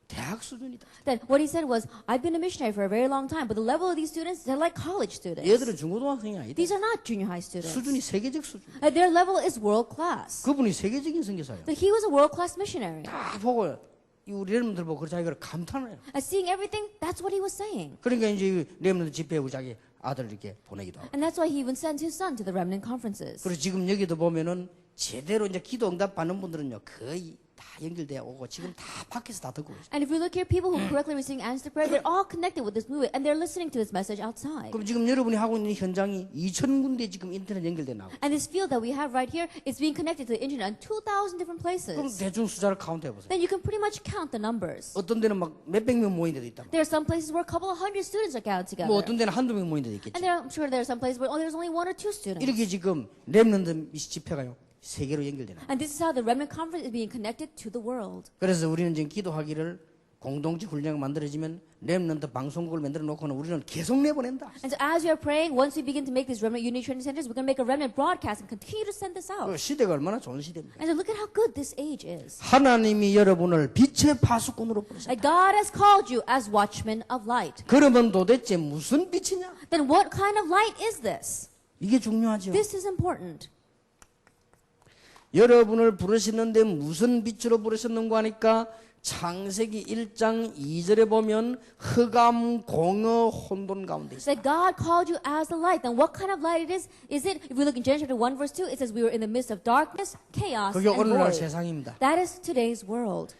대학 수준이다. Then what he said was, I've been a missionary for a very long time, but the level of these students, they're like college students. 얘들은 중고등학생이 아니다. These are not junior high students. 수준이 세계적 수준. Their level is world class. 그분이 세계적인 선교사예요. That he was a world class missionary. 다 보고 이 우리 여러분들 보고 그 자기가 감탄해요. And seeing everything, that's what he was saying. 그러니까 이제 여러분들 집회에 우리 자기 아들을 이렇게 보내기도 하고. And that's why he even sent his son to the remnant conferences. 그리고 지금 여기도 보면은 제대로 이제 기도 응답 받는 분들은요 거의 다 연결돼 오고 지금 다 밖에서 다 듣고 있어요. And if we look here, people who correctly receiving answers to prayer, they're all connected with this movement, and they're listening to this message outside. 그럼 지금 여러분이 하고 있는 현장이 2,000군데 지금 인터넷 연결돼 나고. And this field that we have right here is being connected to the internet in 2,000 different 그럼 places. 대충 숫자를 카운트 해보세요. Then you can pretty much count the numbers. 어떤 데는 막 몇백 명 모인 데도 있다. There are some places where a couple of hundred students are gathered together. 뭐 어떤 데는 한두 명 모인 데도 있겠지. And I'm sure there are some places where there's only 1 or 2 students. 이렇게 지금 렘넌트 집회가요 세계로 연결되나. And this is how the remnant conference is being connected to the world. 그래서 우리는 지금 기도하기를 공동체 훈련이 만들어지면 렘넌트 방송국을 만들어 놓고는 우리는 계속 내보낸다. And so as we are praying, once we begin to make these remnant unity training centers, we're going to make a remnant broadcast and continue to send this out. 그 시대가 얼마나 좋은 시대입니까? And so look at how good this age is. 하나님이 여러분을 빛의 파수꾼으로 부르셨다. That God has called you as watchmen of light. 그러면 도대체 무슨 빛이냐? Then what kind of light is this? 이게 중요하죠. This is important. 여러분을 부르시는데 무슨 빛으로 부르셨는가 하니까 창세기 1장 2절에 보면 흑암, 공허, 혼돈 가운데 있어요. That God called you as the light. Then what kind of light it is? Is it, if we look in Genesis chapter 1 verse 2, it says we were in the midst of darkness, chaos, 그게 and 오늘날 void. 세상입니다. That is today's world.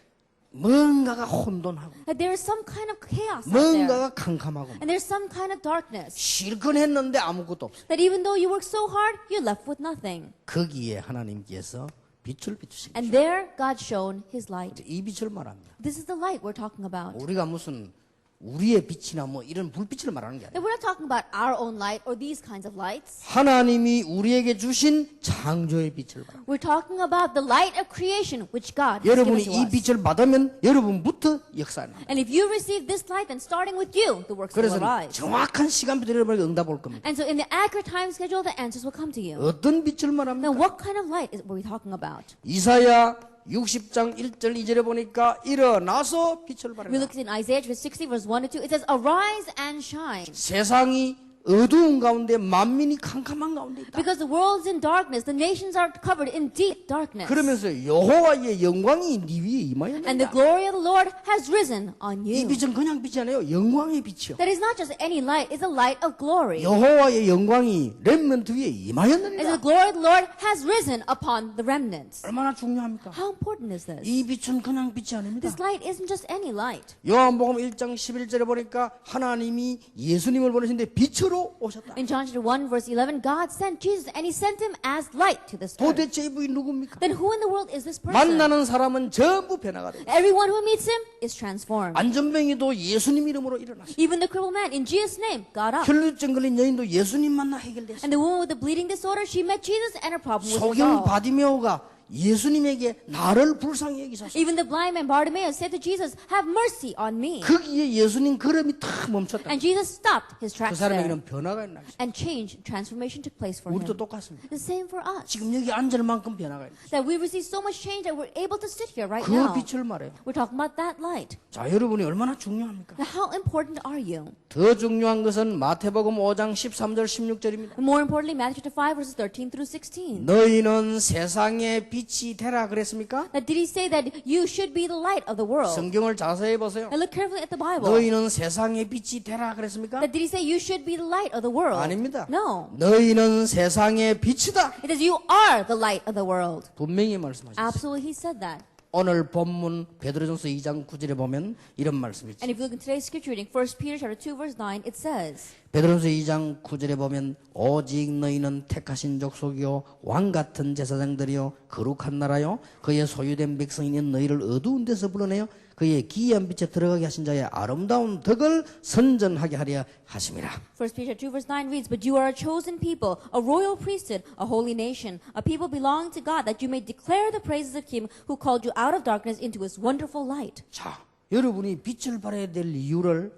뭔가가 혼돈하고 That there is some kind of chaos out there. 뭔가가 캄캄하고 And there's some kind of darkness. 실컷 했는데 아무것도 없어요. That even though you work so hard, you're left with nothing. 거기에 하나님께서 빛을 비추신 And 거죠. there God shone His light. 이 빛을 말합니다. This is the light we're talking about. 우리가 무슨 우리의 빛이나 뭐 이런 불빛을 말하는 게 아니에요. That we're not talking about our own light or these kinds of lights. 하나님이 우리에게 주신 창조의 빛을 말합니다. We're talking about the light of creation which God has given 여러분이 to 이 us. 빛을 받으면 여러분부터 역사는 And if you receive this light, then starting with you, the works will 그래서 arise. 정확한 시간표대로 여러분에게 응답 올 겁니다. And so in the accurate time schedule, the answers will come to you. 어떤 빛을 Now, 말합니까? what kind of light is we talking about? 이사야 60장 1절 2절에 보니까 일어나서 빛을 We 발하라. look in Isaiah chapter 60 verse 1 to 2. It says, arise and shine. 세상이 어두운 가운데 만민이 캄캄한 가운데 있다. Because the world's in darkness, the nations are covered in deep darkness. 그러면서 여호와의 영광이 네 위에 And the 임하였느니라. glory of the Lord has risen on 이 you. 빛은 그냥 빛이 아니에요. 영광의 빛이요. That is not just any light, it's a light of glory. 여호와의 영광이 렘넌트 위에 And the 임하였느니라. glory of the Lord has risen upon the remnants. 얼마나 중요합니까? How important is this? 이 빛은 그냥 빛이 아닙니다. This light isn't just any light. 요한복음 1장 11절에 보니까 하나님이 예수님을 보내신데 빛으로 오셨다. In John chapter 1 verse 11, God sent Jesus and he sent him as light to this earth. 도대체 이 분이 누굽니까? Then who in the world is this person? 만나는 사람은 전부 변화가 됩니다. Everyone who meets him is transformed. 안전뱅이도 예수님 이름으로 일어났어요. Even the crippled man, in Jesus' name, got up. 혈루증 걸린 여인도 예수님 만나 해결됐어요. And the woman with the bleeding disorder, she met Jesus and her problem was 소경 resolved. 바디메오가 예수님에게 나를 불쌍히 여기소서. Even the blind man Bartimaeus said to Jesus, have mercy on me. 거기에 예수님 걸음이 탁 멈췄다. And Jesus stopped his 그 tracks there. 사람에게는 변화가 일어났어요. And change, transformation took place for 우리도 him. 똑같습니다. The same for us. 지금 여기 앉을 만큼 변화가 있어요. That we receive so much change that we're able to sit here right 그 now. 빛을 말해요. We're talking about that light. 자, 여러분이 얼마나 중요합니까? Now, how important are you? 더 중요한 것은 마태복음 5장 13절 16절입니다. More importantly, Matthew chapter 5 verses 13 through 16. 너희는 세상의 빛이 되라 그랬습니까? Now, did he say that you should be the light of the world? 성경을 자세히 보세요. Now, look carefully at the Bible. 너희는 세상의 빛이 되라 그랬습니까? That did he say you should be the light of the world? 아닙니다. No. 너희는 세상의 빛이다. It says you are the light of the world. 분명히 말씀하셨어요. Absolutely, he said that. 오늘 본문 베드로전서 2장 9절에 보면 이런 말씀이 있죠. And if you look in today's scripture reading, 1 Peter chapter 2 verse 9, it says, 베드로전서 2장 9절에 보면 오직 너희는 택하신 족속이요 왕 같은 제사장들이요 거룩한 나라요 그의 소유된 백성인 너희를 어두운 데서 불러내어 그의 기이한 빛에 들어가게 하신 자의 아름다운 덕을 선전하게 하려 하심이라. 1 Peter 2 verse 9 reads, But you are a chosen people, a royal priesthood, a holy nation, a people belonging to God, that you may declare the praises of Him who called you out of darkness into His wonderful light. 자, 여러분이 빛을 발해야 될 이유를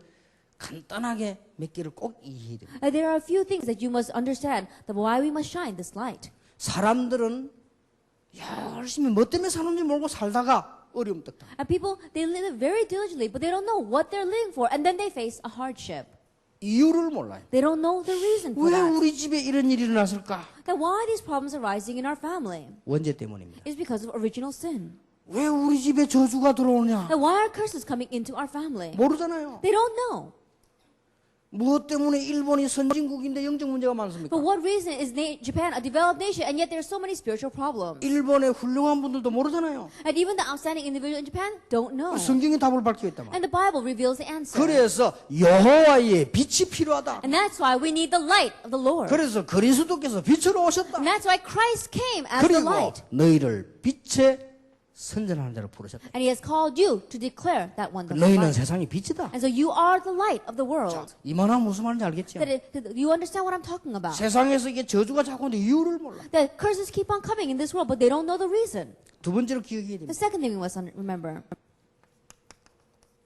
간단하게 몇 개를 꼭 이해해야 됩니다. There are a few things that you must understand that why we must shine this light. 사람들은 열심히 뭐 때문에 사는지 모르고 살다가 어려움 떡다. And people, they live very diligently, but they don't know what they're living for, and then they face a hardship. 이유를 몰라요. They don't know the reason for 왜 that. 우리 집에 이런 일이 일어났을까? That why these problems are rising in our family 원죄 때문입니다. is because of original sin. 왜 우리 집에 저주가 들어오냐? That why are curses coming into our family? 모르잖아요. They don't know. 무엇 때문에 일본이 선진국인데 영적 문제가 많습니까? But what reason is Japan a developed nation and yet there are so many spiritual problems? 일본의 훌륭한 분들도 모르잖아요. And even the outstanding individual in Japan don't know. 성경이 답을 밝히고 있단 말이에요. And the Bible reveals the answer. 그래서 여호와의 빛이 필요하다. And that's why we need the light of the Lord. 그래서 그리스도께서 빛으로 오셨다. And that's why Christ came as the 그리고 light. 너희를 빛의 선전하는 자로 부르셨다. And He has called you to declare that wonderful 너희는 light. 세상의 빛이다. And so you are the light of the world. 이 말은 무슨 말인지 알겠죠? That you understand what I'm talking about. 세상에서 이게 저주가 자꾸 오는데 이유를 몰라. That curses keep on coming in this world, but they don't know the reason. 두 번째로 기억해야 The 됩니다. second thing we must remember,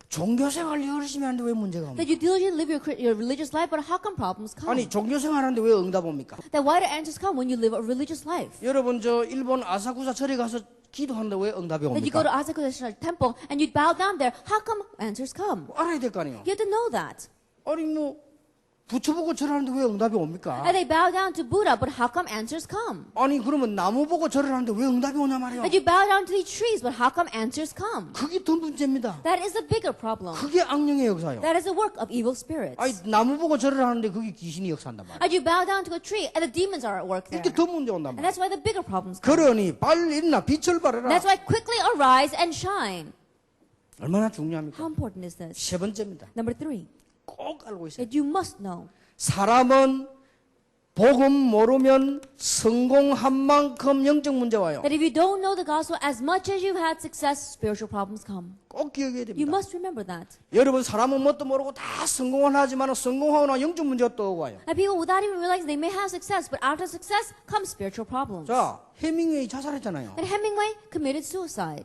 종교생활 열심히 하는데 왜 문제가 옵니까? that you diligently live your religious life, but how come problems come? 아니 종교생활 하는데 왜 응답 옵니까? That why do answers come when you live a religious life? 여러분 저 일본 아사쿠사 절에 가서 기도하는데 왜 응답이 That you go to 옵니까? Asakusa Temple and you bow down there, how come answers come? 알아야 될 거 아니에요. You have to know that. 아니 뭐 부처 보고 절하는데 왜 응답이 옵니까? And they bow down to Buddha, but how come answers come? 아니 그러면 나무 보고 절을 하는데 왜 응답이 오냐 말이에요. That you bow down to these trees, but how come answers come? 그게 더 문제입니다. That is the bigger problem. 그게 악령의 역사예요. That is the work of evil spirits. 아니 나무 보고 절을 하는데 그게 귀신이 역사한단 말이에요. And you bow down to a tree, and the demons are at work there. 이렇게 더 문제 온단 And 말이에요. that's why the bigger problems come. 그러니 빨리 일어나 빛을 발해라. That's why quickly arise and shine. 얼마나 중요합니까? How important is this? 세 번째입니다. Number 3, 꼭 알고 있어요. that you must know. 사람은 복음 모르면 성공한 만큼 영적 문제 와요. That if you don't know the gospel, as much as you've had success, spiritual problems come. 꼭 기억해야 You 됩니다. must remember that. 여러분 사람은 뭣도 모르고 다 성공을 하지만 성공하고 나 영적 문제가 또 와요. And people, without even realizing, they may have success, but after success comes spiritual problems. 자, 해밍웨이 자살했잖아요. And Hemingway committed suicide.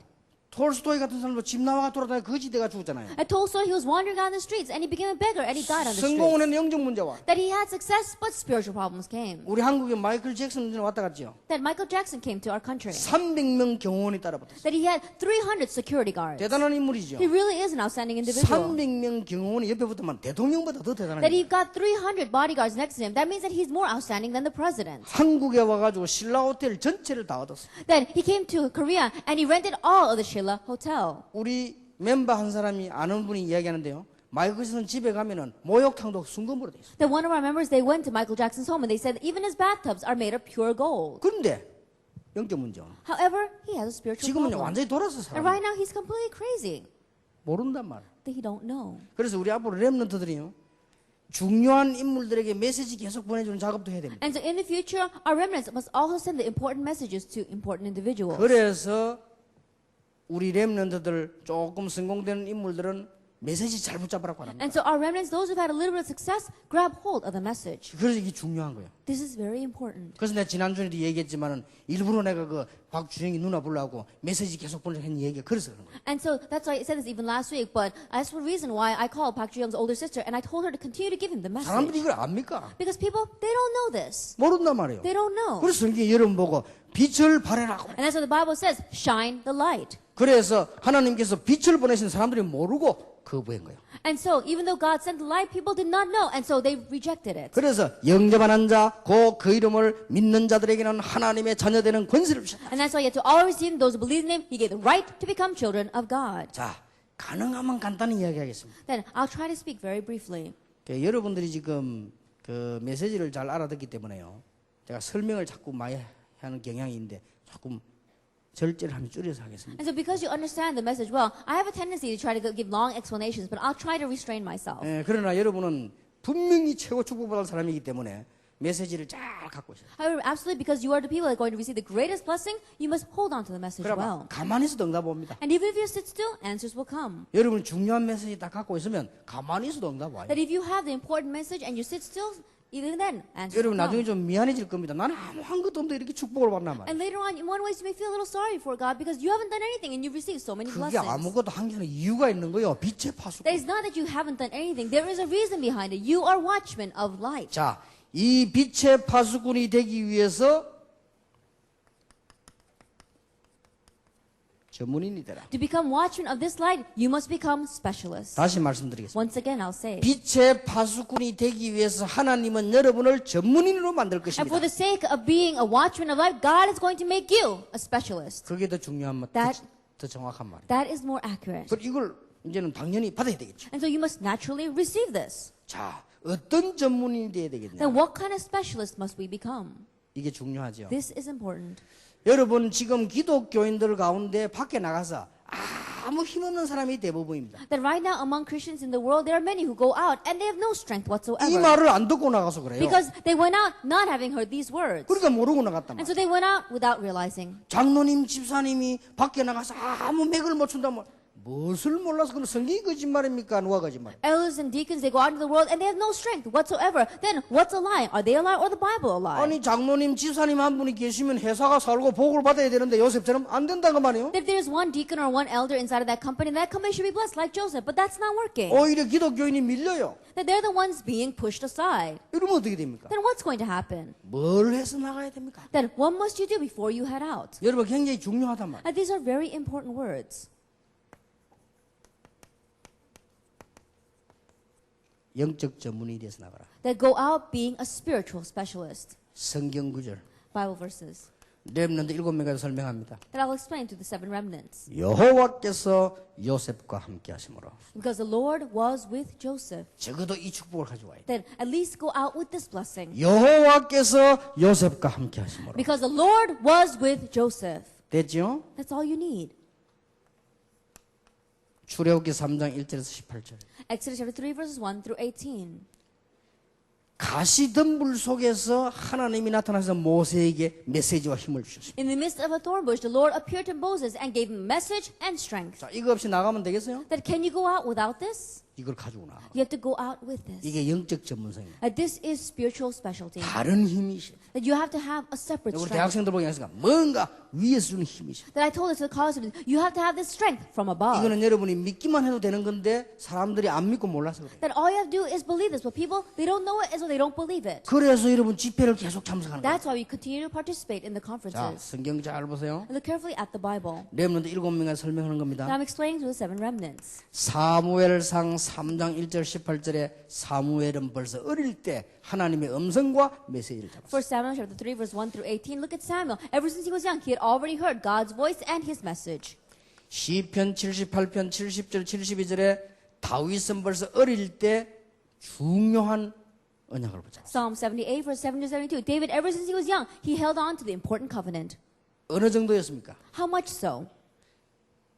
톨스토이 같은 사람도 집 나와가 돌아다니고 거지대가 죽었잖아요. At Tolstoy, he was wandering around the streets and he became a beggar and he died on the streets. 성공은 영적 문제와 That he had success, but spiritual problems came. 우리 한국에 마이클 잭슨 문제는 왔다 갔죠. That Michael Jackson came to our country. 300명 경호원이 따라붙었어요. That he had 300 security guards. 대단한 인물이죠. He really is an outstanding individual. 300명 경호원이 옆에 붙으면 대통령보다 더 대단한 That 인물. he got 300 bodyguards next to him. That means that he's more outstanding than the president. 한국에 와가지고 신라 호텔 전체를 다 얻었어요. Then he came to Korea and he rented all of the Shilla Hotel. 우리 멤버 한 사람이 아는 분이 이야기하는데요. 마이클 잭슨 집에 가면은 목욕탕도 순금으로 돼 있어요. Then one of our members, they went to Michael Jackson's home and they said that even his bathtubs are made of pure gold. 그런데 영적 문제. However, he has a spiritual 지금은 problem. 완전히 돌아서 And 살아. right now he's completely crazy. 모른단 말이에요. They don't know. 그래서 우리 앞으로 렘넌트들이요. 중요한 인물들에게 메시지 계속 보내주는 작업도 해야 됩니다. And so in the future, our remnants must also send the important messages to important individuals. 그래서 우리 렘넌트들 조금 성공되는 인물들은 메시지 잘 붙잡으라고 합니다. And so our remnants, those who've had a little bit of success, grab hold of the message. 그래서 이게 중요한 거예요. This is very important. 그래서 내가 지난주에도 얘기했지만은 일부러 내가 그 박주영이 누나 보려고 메시지 계속 보내려고 했는 얘기가 그래서 그런 거예요. And so that's why I said this even last week, but that's the reason why I called Park Ji-young's older sister and I told her to continue to give him the 사람들이 message. 이걸 압니까? Because people, they don't know this. 모른단 말이에요. They don't know. 그래서 성경이 여러분 보고 빛을 발해라고. And that's what the Bible says, shine the light. 그래서 하나님께서 빛을 보내신 사람들이 모르고 거부한 거예요. And so even though God sent the light, people did not know, and so they rejected it. 그래서 영접한 자, 곧 그 이름을 믿는 자들에게는 하나님의 자녀되는 권세를 주셨다. And that's why yet to all receive those who believe in him, he gave the right to become children of God. 자, 가능하면 간단히 이야기하겠습니다. Then I'll try to speak very briefly. 여러분들이 지금 그 메시지를 잘 알아듣기 때문에요. 제가 설명을 자꾸 많이 하는 경향이 있는데 조금 절제를 하면 줄여서 하겠습니다. And so because you understand the message well, I have a tendency to try to give long explanations, but I'll try to restrain myself. 그러나 여러분은 분명히 최고 축복받을 사람이기 때문에 메시지를 잘 갖고 있어요. However, absolutely because you are the people that are going to receive the greatest blessing, you must hold on to the message well. 그러면 가만히 있어도 응답 옵니다. And even if you sit still, answers will come. 여러분 중요한 메시지 딱 갖고 있으면 가만히 있어도 응답 와요. That if you have the important message and you sit still, even then, answers will 여러분 나중에 come. 좀 미안해질 겁니다. 나는 아무 한 것도 없는데 이렇게 축복을 받나 말이에요. And later on, in one way, you may feel a little sorry for God because you haven't done anything and you've received so many 그게 blessings. 아무것도 한 게 아니라 이유가 있는 거예요. 빛의 파수꾼. That is not that you haven't done anything. There is a reason behind it. You are watchmen of light. 자, 이 빛의 파수꾼이 되기 위해서 전문인이 되라. To become watchmen of this light, you must become specialists. 다시 말씀드리겠습니다. Once again, I'll say. 빛의 파수꾼이 되기 위해서 하나님은 여러분을 전문인으로 만들 And for 것입니다. the sake of being a watchman of light, God is going to make you a specialist. 그게 더 중요한 말, That- 더 정확한 말이에요. That is more accurate. 그리고 이걸 이제는 당연히 받아야 되겠죠. And so you must naturally receive this. 자, 어떤 전문인이 돼야 되겠냐? Then what kind of specialist must we become? 이게 중요하죠. This is important. 여러분 지금 기독교인들 가운데 밖에 나가서 아무 힘없는 사람이 대부분입니다. That right now among Christians in the world, there are many who go out and they have no strength 이 whatsoever. 말을 안 듣고 나가서 그래요. Because they went out not having heard these words. 그러니까 모르고 나갔단 And 말이에요. so they went out without realizing. 장로님, 집사님이 밖에 나가서 아무 맥을 못 춘다면 무엇을 몰라서 그럼 성경이 거짓말입니까? 누가 거짓말? Elders and deacons, they go out into the world and they have no strength whatsoever. Then what's a lie? Are they a lie or the Bible a lie? 아니 장로님, 집사님 한 분이 계시면 회사가 살고 복을 받아야 되는데 요셉처럼 안 된다고 말이에요. If there's one deacon or one elder inside of that company should be blessed like Joseph, but that's not working. 오히려 기독교인이 밀려요. That they're the ones being pushed aside. 이러면 어떻게 됩니까? Then what's going to happen? 뭘 해서 나가야 됩니까? Then what must you do before you head out? 여러분 굉장히 중요하단 말이에요. And these are very important words. 영적 전문이 돼서 나가라. That go out being a spiritual specialist. 성경 구절. Bible verses. 렘넌트 7명에서 설명합니다. That I'll explain to the 7 remnants. 여호와께서 요셉과 함께 하심으로 Because the Lord was with Joseph. 적어도 이 축복을 가져와야 돼. Then at least go out with this blessing. 여호와께서 요셉과 함께 하심으로 Because the Lord was with Joseph. 됐죠? That's all you need. 출애굽기 3장 1절에서 18절. Exodus chapter 3 verses 1 through 18. 가시덤불 속에서 하나님이 나타나서 모세에게 메시지와 힘을 주셨습니다. In the midst of a thorn bush, the Lord appeared to Moses and gave him message and strength. 자, 이거 없이 나가면 되겠어요? That can you go out without this? 이걸 가지고 나가. You have to go out with this. 이게 영적 전문성이에요. This is spiritual specialty. 다른 힘이시. That you have to have a separate 우리 strength. 대학생들 보기 했으니까 뭔가 위에서 주는 힘이시. That I told us to the college students, you have to have this strength from above. 이거는 여러분이 믿기만 해도 되는 건데 사람들이 안 믿고 몰라서 그래요. That all you have to do is believe this, but people, they don't know it, and so they don't believe it. 그래서 여러분 집회를 계속 참석하는 거예요. That's why we continue to participate in the 자, conferences. 성경 잘 보세요. And look carefully at the Bible. 렘넌트 7명에 설명하는 Now 겁니다. I'm explaining to the 7 remnants. 사무엘상 3장 1절 18절에 사무엘은 벌써 어릴 때 하나님의 음성과 메시지를 잡았어요. For Samuel chapter 3 verse 1 through 18, look at Samuel. Ever since he was young, he had already heard God's voice and his message. 시편 78편 70절 72절에 다윗은 벌써 어릴 때 중요한 언약을 붙잡았어요. Psalm 78 verse 7 to 72. David, ever since he was young, he held on to the important covenant. 어느 정도였습니까? How much so?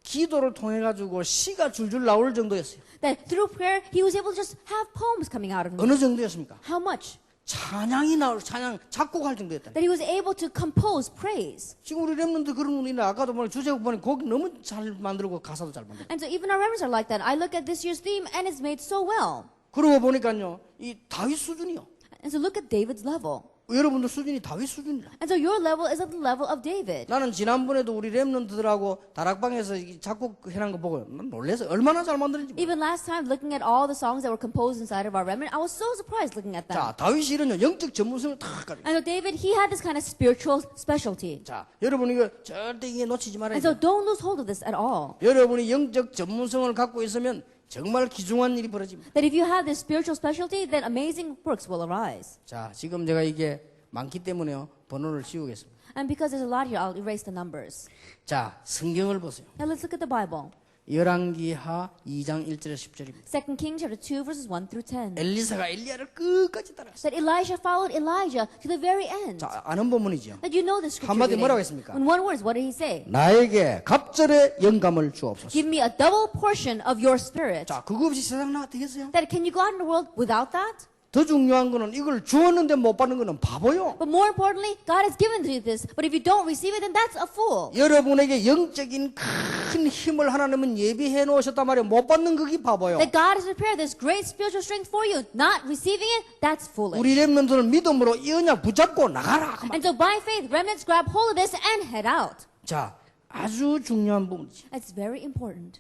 기도를 통해 가지고 시가 줄줄 나올 정도였어요. That through prayer, he was able to just have poems coming out of him. 어느 정도였습니까? How much? 찬양이 나올 찬양 작곡할 정도였다. That he was able to compose praise. 지금 우리 렘넌트 그런 분이나 아까도 보니 주제곡 보니 곡 너무 잘 만들고 가사도 잘 만들고. And so even our remnants are like that. I look at this year's theme and it's made so well. 그러고 보니까요, 이 다윗 수준이요. And so look at David's level. 여러분들 수준이 다윗 수준이라. And so your level is at the level of David. 나는 지난번에도 우리 렘넌트들하고 다락방에서 이 작곡해놓은 거 보고 난 놀래서 얼마나 잘 만드는지. Even last time, looking at all the songs that were composed inside of our remnant, I was so surprised looking at them. 자, 다윗이 이런 영적 전문성을 다 가지고. And so David, he had this kind of spiritual specialty. 자, 여러분 이거 절대 이게 놓치지 말아야 And so 돼요. don't lose hold of this at all. 여러분이 영적 전문성을 갖고 있으면 정말 귀중한 일이 벌어집니다. That if you have this spiritual specialty, then amazing works will arise. 자, 지금 제가 이게 많기 때문에요. 번호를 지우겠습니다. And because there's a lot here, I'll erase the numbers. 자, 성경을 보세요. Now let's look at the Bible. 열왕기하 2장 1절에 10절입니다. 2 Kings chapter 2 verses 1 through 10. 엘리사가 엘리야를 끝까지 따라갔어요. That Elijah followed Elijah to the very end. 자, 아는 본문이죠. That you know the scripture 한마디 reading. 뭐라고 했습니까? In one word, what did he say? 나에게 갑절의 영감을 주옵소서. Give me a double portion of your spirit. 자, 그거 없이 세상 나가 되겠어요? That can you go out in the world without that? 더 중요한 거는 이걸 주었는데 못 받는 거는 바보요. But more importantly, God has given you this. But if you don't receive it, then that's a fool. 여러분에게 영적인 큰 힘을 하나님은 예비해 놓으셨단 말이에요. 못 받는 그게 바보요. That God has prepared this great spiritual strength for you. Not receiving it, that's foolish. 우리 렘넌트는 믿음으로 이 언약 붙잡고 나가라. 그 말. And so by faith, remnants grab hold of this and head out. 자, 아주 중요한 부분이지. That's very important.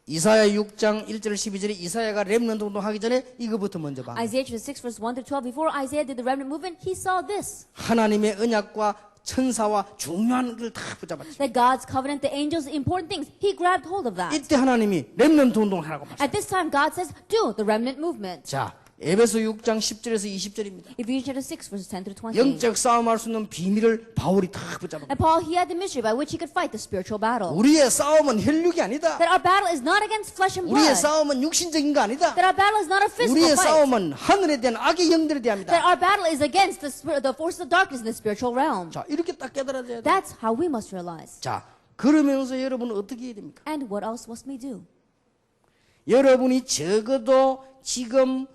이사야 6장 1절 12절에 이사야가 렘넌트 운동하기 전에 이거부터 먼저 봐. Isaiah chapter 6 verse 1 through 12. Before Isaiah did the remnant movement, he saw this. 하나님의 언약과 천사와 중요한 걸 다 붙잡았지. That God's covenant, the angels, the important things, he grabbed hold of that. 이때 하나님이 렘넌트 운동하라고 말씀. At this time, God says, do the remnant movement. 자, 에베소 6장 10절에서 20절입니다. Ephesians chapter 6 verses 10 through 20. 영적 싸움할 수 있는 비밀을 바울이 다 붙잡아. And Paul, he had the mystery by which he could fight the spiritual battle. 우리의 싸움은 혈육이 아니다. That our battle is not against flesh and 우리의 blood. 싸움은 육신적인 거 아니다. That our battle is not a physical 우리의 fight. 싸움은 하늘에 대한 악의 영들에 That 대합니다. our battle is against the forces of darkness in the spiritual realm. 자, 이렇게 딱 깨달아야 돼. That's how we must realize. 자, 그러면서 여러분은 어떻게 해야 됩니까? And what else must we do? 여러분이 적어도 지금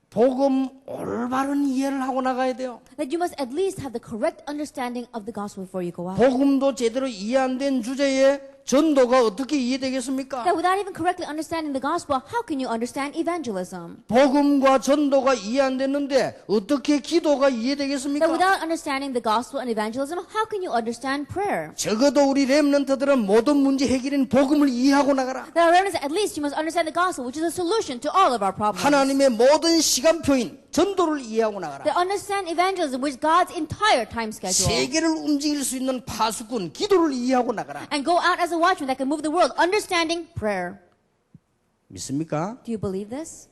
복음 올바른 이해를 하고 나가야 돼요. That you must at least have the correct understanding of the gospel before you go out. 복음도 제대로 이해 안 된 주제에 전도가 어떻게 이해되겠습니까? That without even correctly understanding the gospel, how can you understand evangelism? 복음과 전도가 이해 안 됐는데 어떻게 기도가 That 이해되겠습니까? without understanding the gospel and evangelism, how can you understand prayer? 적어도 우리 렘넌트들은 모든 문제 해결인 복음을 이해하고 나가라. That our remnants, at least you must understand the gospel, which is a solution to all of our problems. 하나님의 모든 시간표인 전도를 이해하고 나가라. That understand evangelism, which is God's entire time schedule. 세계를 움직일 수 있는 파수꾼 기도를 이해하고 나가라. And go out as a watchman that can move the world, understanding prayer. 믿습니까? Do you believe this?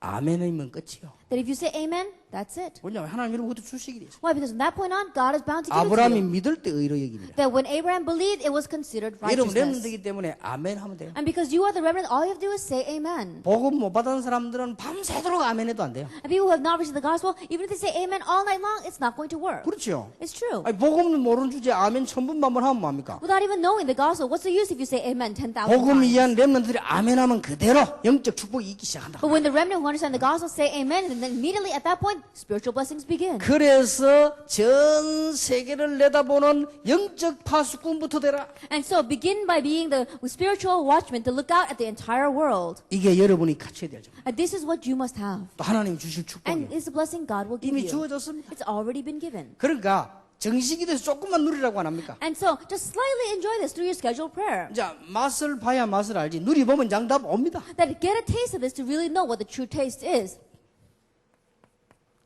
아멘이면 끝이요. That if you say amen, that's it. 왜냐하면 하나님 이런 것도 주시기 위해서. Why? Because from that point on, God is bound to give it to 아브라함이 you. 믿을 때 의로 여깁니다. That when Abraham believed, it was considered 여러분 righteousness. 렘넌트이기 때문에 아멘 하면 돼요. And because you are the remnant, all you have to do is say amen. 복음 못 받은 사람들은 밤새도록 아멘해도 안 돼요. And people who have not received the gospel, even if they say amen all night long, it's not going to work. 그렇죠. It's true. 아니, 복음 모르는 주제에 아멘 1000번만 하면 뭐합니까? Without even knowing the gospel, what's the use if you say amen 10,000 복음 times? 이해한 렘넌트들이 아멘하면 그대로 영적 축복이 있기 시작한다. But when the remnant who understand the gospel say amen, the then immediately at that point, spiritual blessings begin. 그래서 전 세계를 내다보는 영적 파수꾼부터 되라. And so begin by being the spiritual watchman to look out at the entire world. 이게 여러분이 갖춰야 될 점. And this is what you must have. 또 하나님 주실 And 축복이에요. it's a blessing God will give 이미 you. 주어졌습니다. It's already been given. 그러니까 정식이 돼서 조금만 누리라고 안 합니까? And so just slightly enjoy this through your scheduled prayer. 자, 맛을 봐야 맛을 알지. 누리보면 장답 옵니다. That get a taste of this to really know what the true taste is.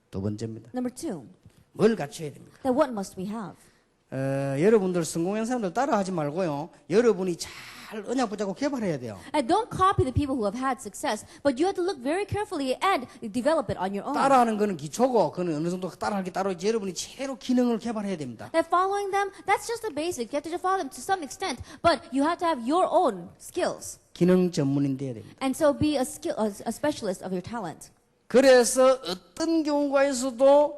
두 번째입니다. Number 2, 뭘 갖춰야 됩니까? that what must we have? 여러분들 성공한 사람들 따라하지 말고요. 여러분이 잘 언약 붙잡고 개발해야 돼요. And don't copy the people who have had success, but you have to look very carefully and develop it on your own. 따라하는 거는 기초고, 그는 어느 정도 따라할 게 따로 있지. 여러분이 제로 기능을 개발해야 됩니다. That following them, that's just the basic. You have to follow them to some extent, but you have to have your own skills. 기능 전문인 돼야 됩니다. And so be a specialist of your talent. 그래서 어떤 경우가에서도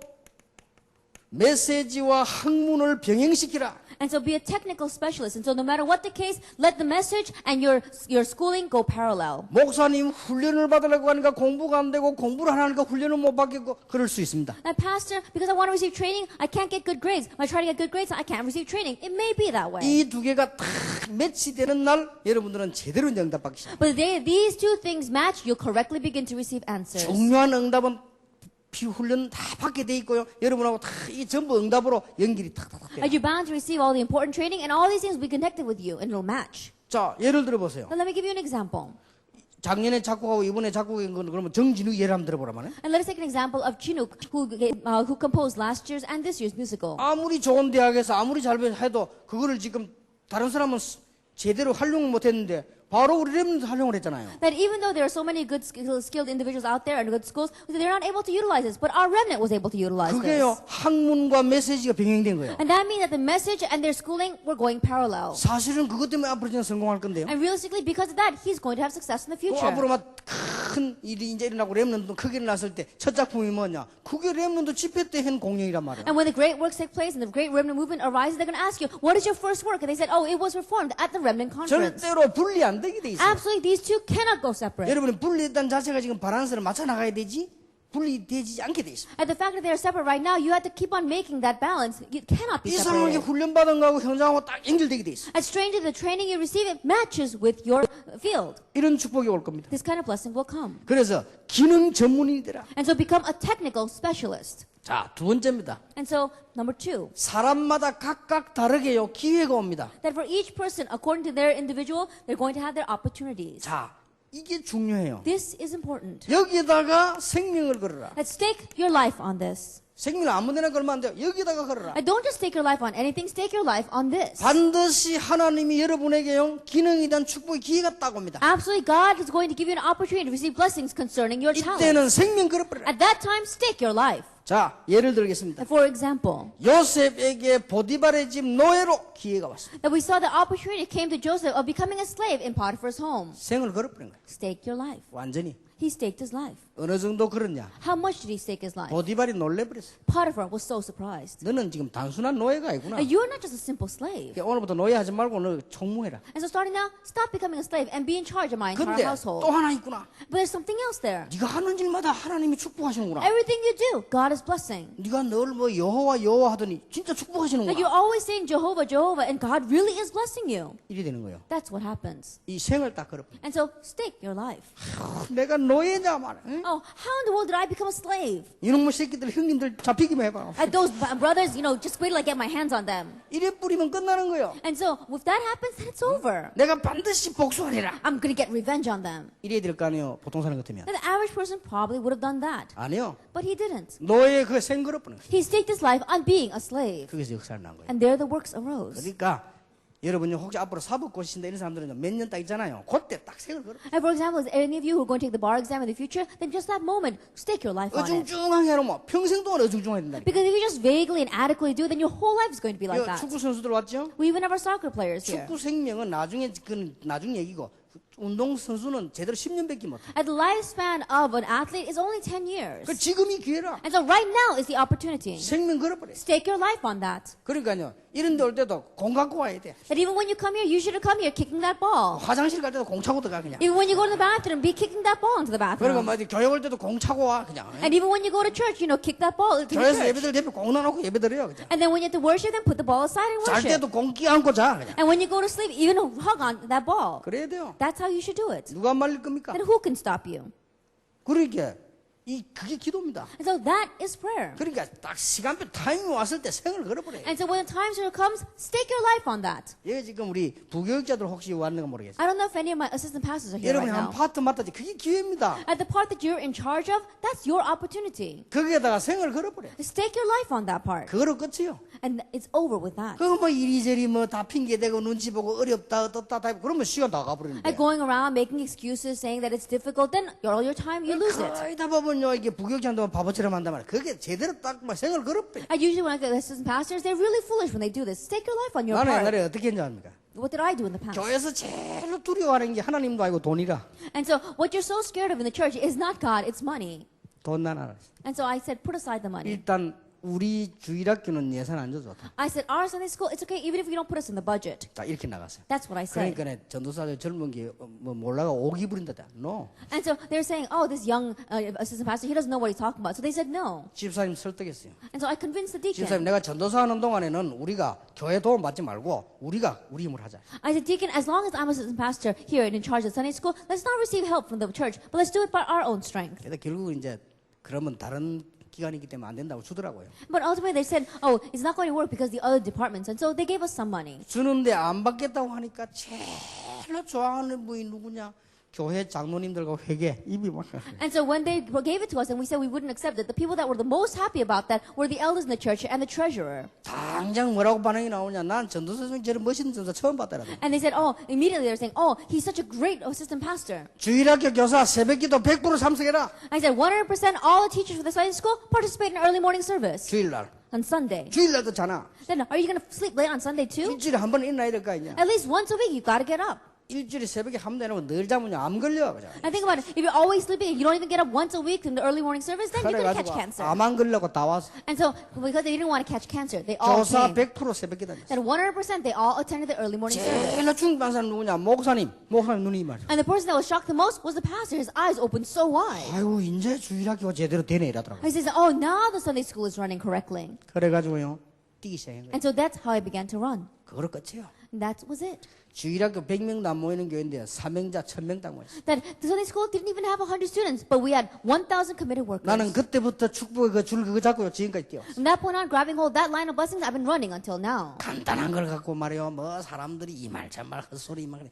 메시지와 학문을 병행시키라. And so be a technical specialist. And so no matter what the case, let the message and your schooling go parallel. 목사님 훈련을 받으려고 하니까 공부가 안 되고 공부를 하니까 훈련을 못 받겠고 그럴 수 있습니다. And pastor, because I want to receive training, I can't get good grades. When I try to get good grades, I can't receive training. It may be that way. 이 두 개가 딱 매치되는 날 여러분들은 제대로 응답 받기 시작합니다. But the day these two things match, you'll correctly begin to receive answers. 중요한 응답은 훈련 다 받게 돼 있고요. 여러분하고 다 이 전부 응답으로 연결이 탁탁탁 돼요. And you're bound to receive all the important training, and all these things will be connected with you, and it'll match. 자, 예를 들어 보세요. Now let me give you an example. 작년에 작곡하고 이번에 작곡한 건 그러면 정진우 예를 한번 들어보라면. And let us take an example of Chinook, who composed last year's and this year's musical. 아무리 좋은 대학에서 아무리 잘 해도 그거를 지금 다른 사람은 제대로 활용을 못했는데 바로 우리 랩런트 활용을 했잖아요. That even though there are so many good skilled individuals out there and good schools, they're not able to utilize this. But our remnant was able to utilize 그게요 this. 학문과 메시지가 병행된 거예요. And that means that the message and their schooling were going parallel. 사실은 그것 때문에 앞으로 저는 성공할 건데요. And realistically, because of that, he's going to have success in the 또 future. 앞으로 막 큰 일이 이제 일어나고 랩런트도 크게 일어났을 때 첫 작품이 뭐냐? 그게 랩런트 집회 때 한 공연이란 말이에요. And when the great works take place and the great remnant movement arises, they're going to ask you, what is your first work? And they said, oh, it was performed at the remnant conference. 절대로 분리 안 되게 돼 있어요. Absolutely, these two cannot go separate. 여러분이 분리했다는 자체가 지금 바란스를 맞춰 나가야 되지 분리되지 않게 돼 있어요. And the fact that they are separate right now, you have to keep on making that balance. It cannot be 이상하게 separated. 훈련받은 거하고 현장하고 딱 연결되게 돼 있어요. And strangely, the training you receive, it matches with your field. 이런 축복이 올 겁니다. This kind of blessing will come. 그래서 기능 전문인이 되라. And so become a technical specialist. 자, 두 번째입니다. And so, number 2, 사람마다 각각 다르게요 기회가 옵니다. that for each person, according to their individual, they're going to have their opportunities. 자, 이게 중요해요. This is important. 여기에다가 생명을 걸어라. Let's stake your life on this. 생명을 아무데나 걸면 안 돼요. 여기다가 걸어라. And don't just stake your life on anything, stake your life on this. 반드시 하나님이 여러분에게요 기능에 대한 축복의 기회가 딱 옵니다. Absolutely, God is going to give you an opportunity to receive blessings concerning your talent. 이때는 생명 걸어버려라. At that time, stake your life. 자, 예를 들겠습니다. For example, 요셉에게 보디발의 집 노예로 기회가 왔습니다. that we saw the opportunity came to Joseph of becoming a slave in Potiphar's home. 생을 걸어버린 거예요. Stake your life. 완전히. He staked his life. 어느 정도 그렇냐? How much did he stake his life? 보디발이 놀래버렸어. Potiphar was so surprised. 너는 지금 단순한 노예가 아니구나. You are not just a simple slave. 그러니까 오늘부터 노예하지 말고 너 총무해라. And so starting now, stop becoming a slave and be in charge of my entire 근데 household. 또 하나 있구나. But there's something else there. 네가 하는 일마다 하나님이 축복하시는구나. Everything you do, God is blessing. 네가 늘 뭐 여호와 여호와 하더니 진짜 Like 축복하시는구나. you're always saying Jehovah, Jehovah, and God really is blessing you. 이래 되는 거예요. That's what happens. 이 생을 딱 걸어버려. And so stake your life. 내가 노예냐 말이야. 응? Oh, how in the world did I become a slave? 이놈의 새끼들 형님들 잡히기만 해봐. And those brothers, just wait till I get my hands on them. 이래 뿌리면 끝나는 거예요. And so if that happens, then it's over. 내가 반드시 복수하리라. I'm going to get revenge on them. 이래야 될 거 아니에요. 보통 사람 같으면. And the average person probably would have done that. 아니요. But he didn't. 노예 그 생 걸어버려. He staked his life on being a slave. 거기서 역사를 난 거예요. And there the works arose. 그러니까 여러분이 혹시 앞으로 사법 고시신다 이런 사람들은 몇 년 딱 있잖아요. 그때 딱 생을 걸어. And for example, is any of you who are going to take the bar exam in the future, then just that moment, stake your life on it. 어중중하게 하면 평생 동안 어중중하게 된다. Because if you just vaguely and adequately do, then your whole life is going to be like that. 축구 선수들 왔죠? We even have our soccer players here. 축구 생명은 나중에 그건 나중 얘기고 운동선수는 제대로 10년밖에 못해. And the lifespan of an athlete is only 10 years. 그 지금이 기회라. And so right now is the opportunity. 생명 걸어버려. Stake your life on that. 그러니까요. 이런 데 올 때도 공 갖고 와야 돼. That even when you come here, you should come here kicking that ball. 화장실 갈 때도 공 차고 들어가 그냥. Even when you go to the bathroom, be kicking that ball into the 그리고 bathroom. 뭐 교회 올 때도 공 차고 와 그냥. And even when you go to church, kick that ball into the 교회에서 church. 예배들 대표 공 넣어놓고 예배드려요 그냥. And then when you have to worship, then put the ball aside and 잘 worship. 때도 공 끼안고 자 그냥. And when you go to sleep, even hug on that ball. 그래야 돼요. That's how you should do it. 누가 말릴 겁니까? Then who can stop you? 그러니까 그게 기도입니다. And so that is prayer. 그러니까 딱 시간표 타임이 왔을 때 생을 걸어버려요. And so when the time comes, stake your life on that. 여기 지금 우리 부교육자들 혹시 왔는가 모르겠어요. I don't know if any of my assistant pastors are here 여러분이 right 한 now. 파트 맡았지 그게 기회입니다. At the part that you're in charge of, that's your opportunity. 거기에다가 생을 걸어버려요. Stake your life on that part. 그거로 끝이요. And it's over with that. 그거 뭐 이리저리 뭐 다 핑계대고 눈치 보고 어렵다 어떻다 다 그러면 시간 다 가버리는데. And going around making excuses, saying that it's difficult, then all your time you lose it. 거의 다 보면요 이게 부교육자도 바보처럼 한단 말이야. 그게 제대로 딱 막 생을 걸어버려. And usually when I get assistant pastors, they're really foolish when they do this. Stake your life on your 나는 part. 옛날에 어떻게 했는지 압니까? What did I do in the past? 교회에서 제일 두려워하는 게 하나님도 아니고 돈이라. And so what you're so scared of in the church is not God, it's money. 돈 나눠. And so I said, put aside the money. 일단 우리 주일학교는 예산 안 줘도 좋다. I said, our Sunday school, it's okay even if you don't put us in the budget. 딱 이렇게 나갔어요. That's what I said. 그러니까 전도사들 젊은 게 뭐 몰라가 오기 부린다. No. And so they're saying, oh, this young assistant pastor, he doesn't know what he's talking about. So they said no. 집사님 설득했어요. And so I convinced the deacon. 집사님 내가 전도사 하는 동안에는 우리가 교회 도움 받지 말고 우리가 우리 힘으로 하자. I said, deacon, as long as I'm assistant pastor here and in charge of Sunday school, let's not receive help from the church, but let's do it by our own strength. 그래서 결국 이제 그러면 다른 기관이기 때문에 안 된다고 주더라고요. But ultimately they said, oh, it's not going to work because the other departments. And so they gave us some money. 주는데 안 받겠다고 하니까 제일 좋아하는 분이 누구냐? 교회 장로님들과 회개 입이 막. And so when they gave it to us and we said we wouldn't accept it, the people that were the most happy about that were the elders in the church and the treasurer. 당장 뭐라고 반응이 나오냐? 난 전도사 중에 저런 멋있는 전도사 처음 봤다라고. And they said, oh, immediately they were saying, oh, he's such a great assistant pastor. 주일학교 교사 새벽기도 100% 참석해라. I said 100% all the teachers for the Sunday school participate in early morning service 주일날. on Sunday. 주일날도 자나. Then are you going to sleep late on Sunday too? 일주일에 한 번 일어나야 될 거 아니냐? At least once a week you got to get up. 일주일에 새벽에 한 번 내놓으면 늘 자면 암 걸려. 그죠? And think about it. If you're always sleeping and you don't even get up once a week in the early morning service, then you're going to catch 그래가지고 cancer. 암 안 걸려고 다 와서 And so because they didn't want to catch cancer, they all 교사 came. 100% 새벽에 다녔어. And 100% they all attended the early morning service. 제일 충격받은 사람 누구냐? 목사님 눈이 말이야. And the person that was shocked the most was the pastor. His eyes opened so wide. 아유 이제 주일학교가 제대로 되네 이러더라고. He says, oh, now the Sunday school is running correctly. 그래가지고요 뛰기 시작한 거예요. And so that's how I began to run. 그거로 끝이에요. And that was it. 주일학교 100명도 안 모이는 교회인데 사명자 1000명 딱 모였어요. That the Sunday school didn't even have 100 students, but we had 1,000 committed workers. 나는 그때부터 축복의 그 줄 그거 잡고 지금까지 뛰었어. From that point on, grabbing hold of that line of blessings, I've been running until now. 간단한 걸 갖고 말이요. 뭐 사람들이 이 말 저 말 헛소리 막 그래.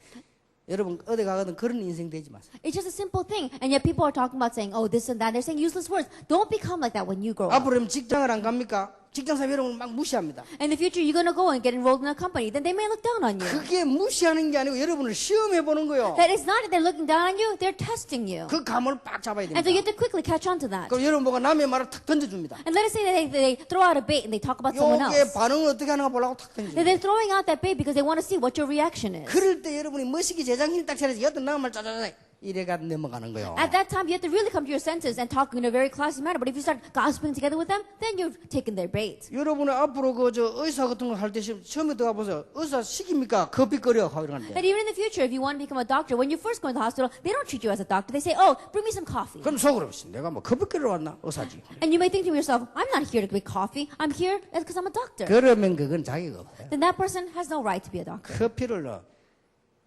여러분 어디 가거든 그런 인생 되지 마세요. It's just a simple thing, and yet people are talking about saying, oh, this and that. They're saying useless words. Don't become like that when you grow up. 앞으로 직장을 안 갑니까? 직장사회 여러분 막 무시합니다. In the future, you're going to go and get enrolled in a company. Then they may look down on you. 그게 무시하는 게 아니고 여러분을 시험해 보는 거요. That it's not that they're looking down on you, they're testing you. 그 감을 빡 잡아야 And so you 됩니다. have to quickly catch on to that. 그럼 여러분 보고 남의 말을 탁 던져줍니다. And let us say that they throw out a bait and they talk about someone 요게 else. 반응을 어떻게 하는가 보려고 탁 That 던져줍니다. they're throwing out that bait because they want to see what your reaction is. 그럴 때 여러분이 멋있게 제장힘 딱 차려서 여튼 남의 말 짜자자 이래가 넘어가는 거요. At that time, you have to really come to your senses and talk in a very classy manner. But if you start gossiping together with them, then you've taken their bait. 여러분은 앞으로 그 저 의사 같은 거 할 때 처음에 들어가 보세요. 의사 시킵니까? 커피 끓여 하고 이러는데. That even in the future, if you want to become a doctor, when you first go into the hospital, they don't treat you as a doctor. They say, oh, bring me some coffee. 그럼 속으로 내가 뭐 커피 끓여 왔나? 의사지. And you may think to yourself, I'm not here to make coffee. I'm here because I'm a doctor. 그러면 그건 자기가 없어요. Then that person has no right to be a doctor. 커피를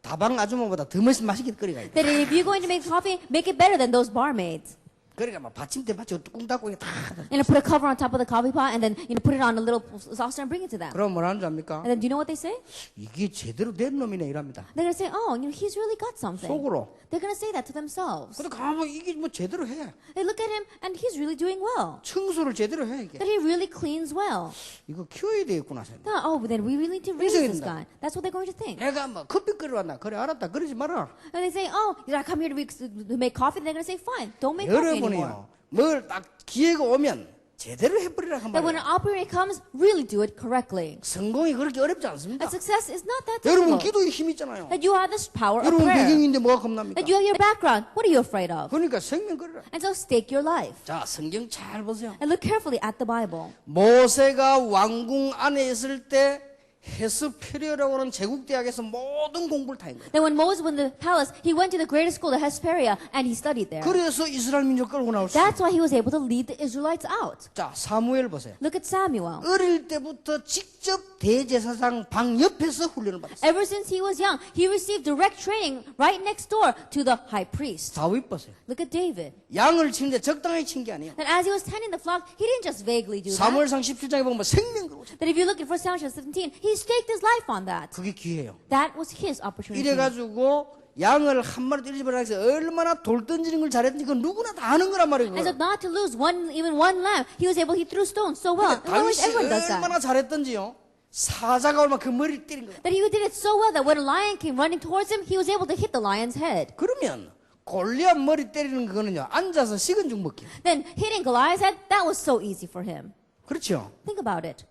다방 아주머보다 더 맛있게 끓여가야 돼. That if you're going to make coffee, make it better than those barmaids. 그러니까 막 받침대 받치고 뚜껑 닫고 다. Put a cover on top of the coffee pot and then put it on a little saucer and bring it to them. 그럼 뭐라는 줄 압니까? And then do you know what they say? 이게 제대로 된 놈이네 이랍니다. They're going to say, oh, he's really got something. 속으로. They're going to say that to themselves. 근데 가만 이게 뭐 제대로 해. They look at him and he's really doing well. 청소를 제대로 해 이게. That he really cleans well. 이거 키워야 되겠구나 생각. Oh, but then we really need to raise this guy. That's what they're going to think. 내가 뭐 커피 끓여 왔나? 그래 알았다. 그러지 마라. And they say, oh, did I come here to make coffee? They're going to say, fine, don't make coffee anymore. 여러분이요. 뭘 딱 기회가 오면 제대로 해버리라 한 That when an 말이에요. opportunity comes, really do it correctly. 성공이 그렇게 어렵지 않습니다. And success is not that 여러분 difficult. 기도에 힘 있잖아요. That you have this power of 여러분 prayer. 배경인데 뭐가 겁납니까? That you have your background. What are you afraid of? 그러니까 생명 걸어라. And so stake your life. 자, 성경 잘 보세요. And look carefully at the Bible. 모세가 왕궁 안에 있을 때 헤스페리아라고 하는 제국 대학에서 모든 공부를 다 한 거예요. Then when Moses was in the palace, he went to the greatest school, the Hesperia, and he studied there. 그래서 이스라엘 민족 끌고 나올 수 있어요. That's why he was able to lead the Israelites out. 자, 사무엘 보세요. Look at Samuel. 어릴 때부터 직접 대제사장 방 옆에서 훈련을 받았어요. Ever since he was young, he received direct training right next door to the high priest. 다윗 보세요. Look at David. 양을 치는데 적당히 친 게 아니에요. That as he was tending the flock, he didn't just vaguely do that. 사무엘상 17장에 보면 생명 걸고 쳤어요. That if you look at 1 Samuel 17, he staked his life on that. 그게 기회예요. That was his opportunity. 이래가지고 양을 한 마리 때리지 얼마나 돌 던지는 걸 잘했는지 그건 누구나 다 아는 거란 말이에요. And so not to lose even one lamb, he threw stones so well. 다윗이 Everyone does that. 얼마나 잘했던지요. 사자가 얼마나 그 머리를 때린 거예요. That he did it so well that when a lion came running towards him, he was able to hit the lion's head. 그러면 골리앗 머리 때리는 거는요. 앉아서 식은 죽 먹기. Then hitting Goliath's head, that was so easy for him. 그렇죠. Think about it.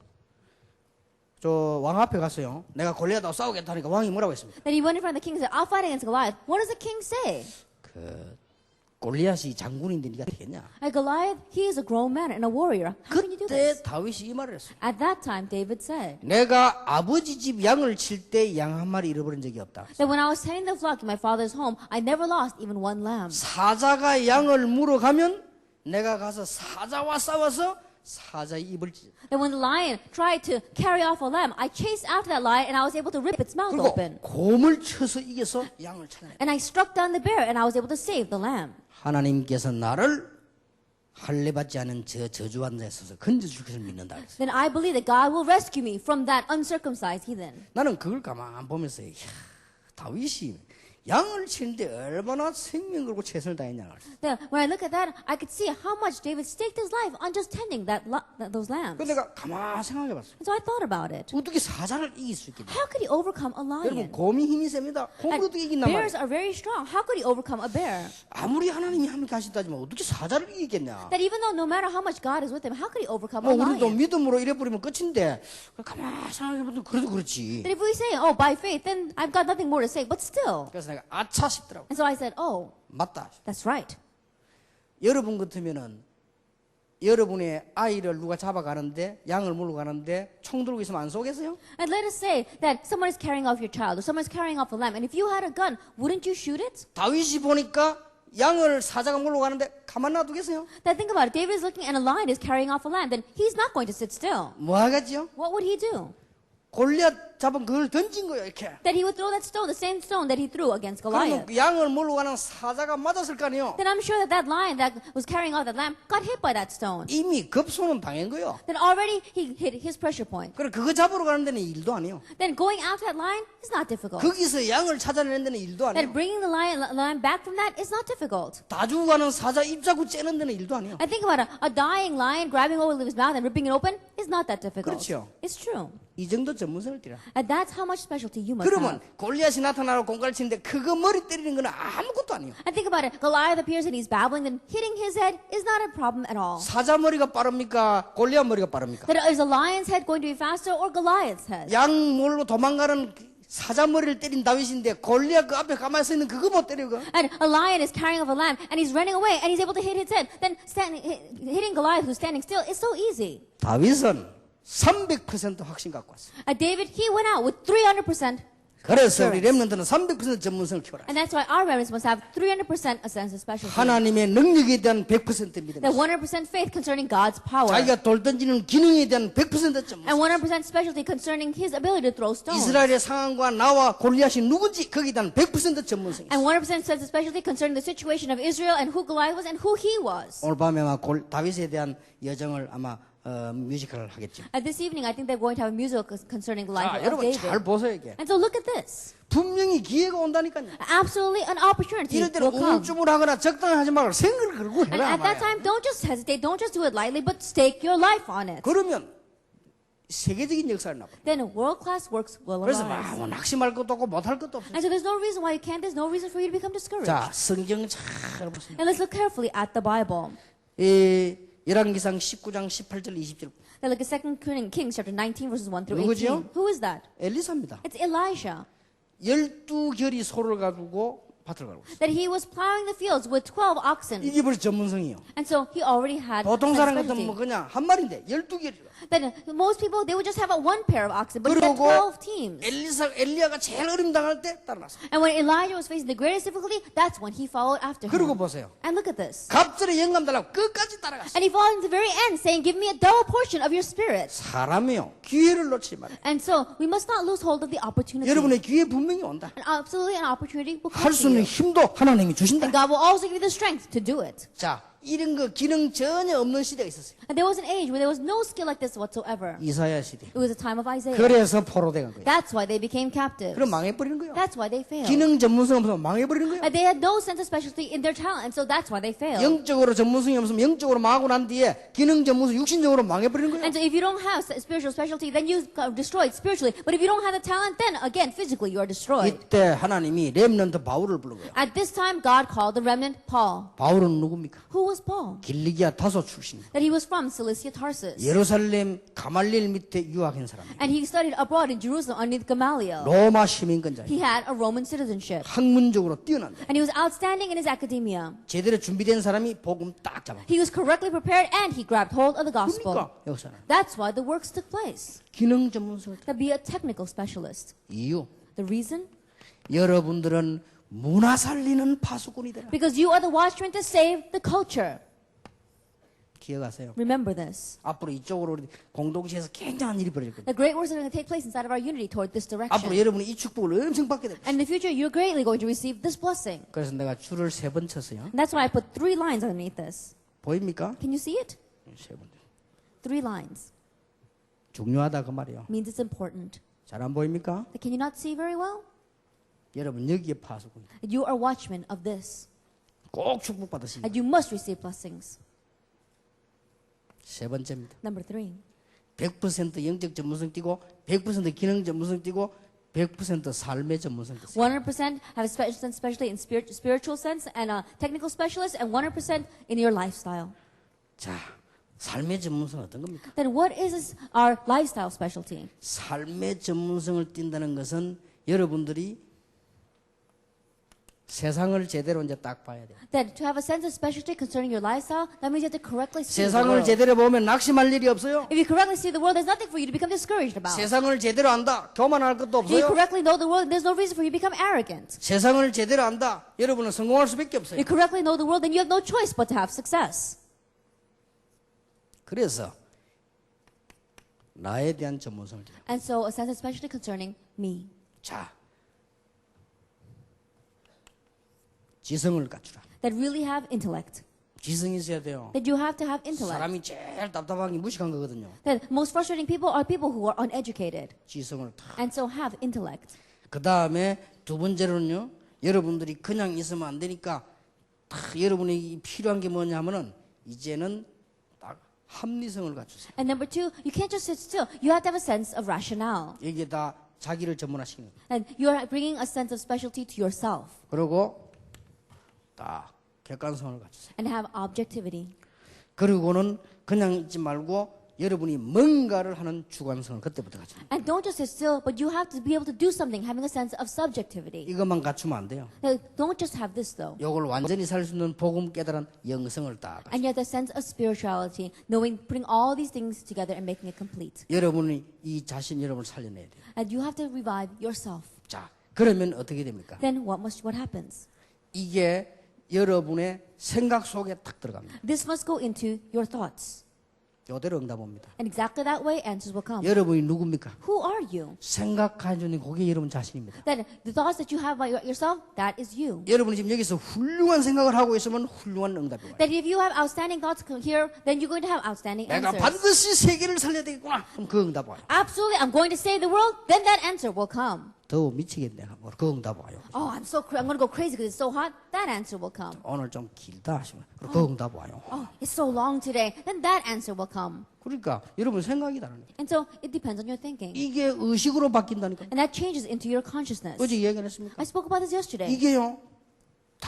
저 왕 앞에 갔어요. 내가 골리앗하고 싸우겠다 하니까 왕이 뭐라고 했습니까? Then he went in front of the king and said, I'll fight against Goliath. What does the king say? 골리앗이 장군인데 네가 되겠냐? And Goliath, he is a grown man and a warrior. How can you do 그때 this? 다윗이 이 말을 했어요. At that time, David said, 내가 아버지 집 양을 칠 때 양 한 마리 잃어버린 적이 없다. that when I was tending the flock in my father's home, I never lost even one lamb. 사자가 양을 물어가면 내가 가서 사자와 싸워서 사자의 입을 찢어. That when the lion tried to carry off a lamb, I chased after that lion and I was able to rip its mouth 그리고 open. 곰을 쳐서 이겨서 양을 찾아내. And I struck down the bear and I was able to save the lamb. 하나님께서 나를 할례받지 않은 저 저주한 자에 서서 건져줄 것을 믿는다 그랬어요. Then I believe that God will rescue me from that uncircumcised heathen. 나는 그걸 가만 보면서 다윗이 양을 치는데 얼마나 생명 걸고 최선을 다했냐. Then when I look at that, I could see how much David staked his life on just tending those lambs. 그래서 내가 가만 생각해봤어. And so I thought about it. 어떻게 사자를 이길 수 있겠냐. How could he overcome a 여러분 lion? 곰이 힘이 셉니다. 곰을 And 어떻게 이긴단 bears 말이에요. are very strong. How could he overcome a bear? 아무리 하나님이 함께 하신다지만 어떻게 사자를 이기겠냐. That even though no matter how much God is with him, how could he overcome 뭐 a 우리도 lion? 믿음으로 이래버리면 끝인데 가만 생각해보면 그래도 그렇지. That if we say, oh, by faith, then I've got nothing more to say. But still. 그래서 내가 아차 싶더라고. And so I said, oh, 맞다. that's right. 여러분 같으면은 여러분의 아이를 누가 잡아가는데 양을 물고 가는데 총 들고 있으면 안 쏘겠어요? And let us say that someone is carrying off your child or someone is carrying off a lamb. And if you had a gun, wouldn't you shoot it? 다윗이 보니까 양을 사자가 물고 가는데 가만 놔두겠어요? Then think about it. David is looking and a lion is carrying off a lamb. Then he's not going to sit still. 뭐 하겠지요? What would he do? 골리앗 잡은 그걸 던진 거예요 이렇게. That he would throw that stone, the same stone that he threw against Goliath. 그러면 양을 물고 가는 사자가 맞았을 거 아니에요? Then I'm sure that lion that was carrying off that lamb got hit by that stone. 이미 급소는 당한 거예요. Then already he hit his pressure point. 그래 그거 잡으러 가는 데는 일도 아니에요. Then going after that lion is not difficult. 거기서 양을 찾아내는 데는 일도 Then 아니에요. bringing the lion back from that is not difficult. 다 죽어가는 사자 입자구 째는 데는 일도 아니에요. I think about a dying lion grabbing over his mouth and ripping it open is not that difficult. 그렇죠. It's true. 이 정도 전문성을 띠라. And that's how much specialty you must 그러면 have. 골리앗이 나타나고 공갈 치는데 그거 머리 때리는 거는 아무것도 아니에요. And think about it. Goliath appears and he's babbling, then hitting his head is not a problem at all. 사자 머리가 빠릅니까? 골리앗 머리가 빠릅니까? That is a lion's head going to be faster or Goliath's head? 양 몰고 도망가는 사자 머리를 때린 다윗인데 골리앗 그 앞에 가만히 서 있는 그거 못 때려 그. And a lion is carrying off a lamb and he's running away and he's able to hit his head. Then hitting Goliath who's standing still is so easy. 다윗은 300% 확신 갖고 왔어요. David, he went out with 300%. 그래서 우리 렘넌트는 300% 전문성을 키워라. And that's why our remnants must have 300% a sense of specialty. 하나님의 능력에 대한 100% 믿음. That 100% faith concerning God's power. 자기가 돌 던지는 기능에 대한 100% 전문성. And 100% specialty concerning his ability to throw stones. 이스라엘의 상황과 나와 골리앗이 누군지 거기에 대한 100% 전문성이 있어요. And 100% sense of specialty concerning the situation of Israel and who Goliath was and who he was. 오늘 밤에 아마 다윗에 대한 여정을 아마 뮤지컬을 하겠죠. This evening, I think they're going to have a musical concerning the life 자, of 여러분 잘 David. 보세요 이게. And so look at this. 분명히 기회가 온다니까요. Absolutely an opportunity 이럴 때는 will come. 우물쭈물하거나 적당히 하지 말고 생각을 걸고 And 해라 at that 말이야. time, don't just hesitate, don't just do it lightly, but stake your life on it. 그러면 세계적인 역사를 나빠. Then world-class works will 그래서 arise. 막 낙심할 것도 없고 못할 것도 없어. And so there's no reason why you can't, there's no reason for you to become discouraged. 자, 성경 잘 보세요. And let's look carefully at the Bible. 이 열왕기상 19장 18절 20절 Now look at 2 Kings chapter 19 verses 1 through 누구죠? 18. Who is that? 엘리사입니다. It's Elijah. 12결이 소를 가지고 밭을 가고 있어요. That he was plowing the fields with 12 oxen. 이게 벌써 전문성이에요. And so he already had 보통 that 사람 같으면 specialty. 뭐 그냥 한 마리인데 12결이라. Then most people, they would just have one pair of oxen, but he had 그리고 12 teams. 엘리야가 제일 어림 당할 때 따라갔어요. And when Elijah was facing the greatest difficulty, that's when he followed after 그리고 him. 보세요. And look at this. 갑절에 영감 달라고 끝까지 따라갔어요. And he followed to the very end, saying, give me a double portion of your spirit. 사람이요. 기회를 놓치지 말아요. And so we must not lose hold of the opportunity. 여러분의 기회 분명히 온다. And absolutely an opportunity will come 할 수 to 있는 you. 힘도 하나님이 주신다. And God will also give you the strength to do it. 자, 이런 거 기능 전혀 없는 시대가 있었어요. And there was an age where there was no skill like this whatsoever. 이사야 시대. It was a time of Isaiah. 그래서 포로돼 간 거예요. That's why they became captives. 그럼 망해버리는 거예요. That's why they failed. 기능 전문성 없으면 망해버리는 거예요. And they had no sense of specialty in their talent, and so that's why they failed. 영적으로 전문성이 없으면 영적으로 망하고 난 뒤에 기능 전문성 육신적으로 망해버리는 거예요. And so if you don't have spiritual specialty, then you are destroyed spiritually. But if you don't have the talent, then again, physically, you are destroyed. 이때 하나님이 렘넌트 바울을 부른 거예요. At this time, God called the remnant Paul. 바울은 누굽니까? Who was Paul? 길리기아 다소 출신. That he was from Cilicia Tarsus. 예루살렘 가말리엘 밑에 유학한 사람이에요. And he studied abroad in Jerusalem underneath Gamaliel. 로마 시민권자예요. He had a Roman citizenship. 학문적으로 뛰어난다. And he was outstanding in his academia. 제대로 준비된 사람이 복음 딱 잡아. He was correctly prepared and he grabbed hold of the gospel. 그러니까 역사는 That's why the works took place. 기능 전문성을 To be a technical specialist. 이유 The reason? 여러분들은 문화 살리는 파수꾼이 되라. Because you are the watchman to save the culture. 기억하세요. Remember this. 앞으로 이쪽으로 우리 공동체에서 굉장한 일이 벌어질 겁니다. The great works are going to take place inside of our unity toward this 앞으로 direction. 여러분이 이 축복을 엄청 받게 됩니다. And in the future, you're greatly going to receive this blessing. 그래서 내가 줄을 3번 쳤어요. And that's why I put 3 lines underneath this. 보입니까? Can you see it? 3번. 3 lines. 중요하다 그 말이에요. Means it's important. 잘 안 보입니까? But can you not see very well? 여러분 여기에 파수꾼. You are watchmen of this. 꼭 축복 받으십니다. And you must receive blessings. 3번째입니다. Number 3. 100% 영적 전문성 띄고 100% 기능 전문성 띄고 100% 삶의 전문성 띄고 100% have a specialty in spiritual sense and a technical specialist, and 100% in your lifestyle. 자, 삶의 전문성은 어떤 겁니까? Then what is our lifestyle specialty? 삶의 전문성을 띈다는 것은 여러분들이 세상을 제대로 이제 딱 봐야 돼요. Then to have a sense of specialty concerning your lifestyle, that means you have to correctly see the 세상을 world. 제대로 보면 낙심할 일이 없어요. If you correctly see the world, there's nothing for you to become discouraged about. 세상을 제대로 안다. 교만할 것도 If you 없어요. correctly know the world, there's no reason for you to become arrogant. 세상을 제대로 안다. 여러분은 성공할 수밖에 없어요. If you correctly know the world, then you have no choice but to have success. 그래서 나에 대한 전문성을 띄요. And so a sense of specialty concerning me. 자, 지성을 갖추라. That really have intellect. 지성이 있어야 돼요. That you have to have intellect. 사람이 제일 답답한 게 무식한 거거든요. That most frustrating people are people who are uneducated. 지성을 다. And so have intellect. 그 다음에 두 번째로는요. 여러분들이 그냥 있으면 안 되니까 다 여러분이 필요한 게 뭐냐면은 이제는 딱 합리성을 갖추세요. And number 2, you can't just sit still. You have to have a sense of rationale. 이게 다 자기를 전문화시키는 거예요. And you're bringing a sense of specialty to yourself. 그리고 딱 객관성을 갖추세요. And have objectivity. 그리고는 그냥 있지 말고 여러분이 뭔가를 하는 주관성을 그때부터 갖추는 거예요. And don't just sit still, but you have to be able to do something, having a sense of subjectivity. 이것만 갖추면 안 돼요. Now, don't just have this though. 이걸 완전히 살 수 있는 복음 깨달은 영성을 딱 갖추세요. And yet the sense of spirituality, knowing, putting all these things together and making it complete. 여러분이 이 자신 여러분을 살려내야 돼요. And you have to revive yourself. 자, 그러면 어떻게 됩니까? Then what happens? 이게 여러분의 생각 속에 딱 들어갑니다. This must go into your thoughts. 이대로 응답 옵니다. And exactly that way, answers will come. 여러분이 누굽니까? Who are you? 생각하는 그게 여러분 자신입니다. Then the thoughts that you have about yourself, that is you. 여러분이 지금 여기서 훌륭한 생각을 하고 있으면 훌륭한 응답이 와요. That if you have outstanding thoughts here, then you're going to have outstanding 내가 answers. 반드시 세계를 살려야 되겠구나. 그럼 그 응답 와요. Absolutely, I'm going to save the world, then that answer will come. 더 미치겠네. 그 응답 와요. Oh, I'm going to go crazy because it's so hot, that answer will come. 오늘 좀 길다 하시면 그 응답 와요. Oh, it's so long today, then that answer will come. 그러니까 여러분 생각이 다르네. And so it depends on your thinking. 이게 의식으로 바뀐다니까. And that changes into your consciousness. 어제 이야기 안 했습니까? I spoke about this yesterday. 이게요.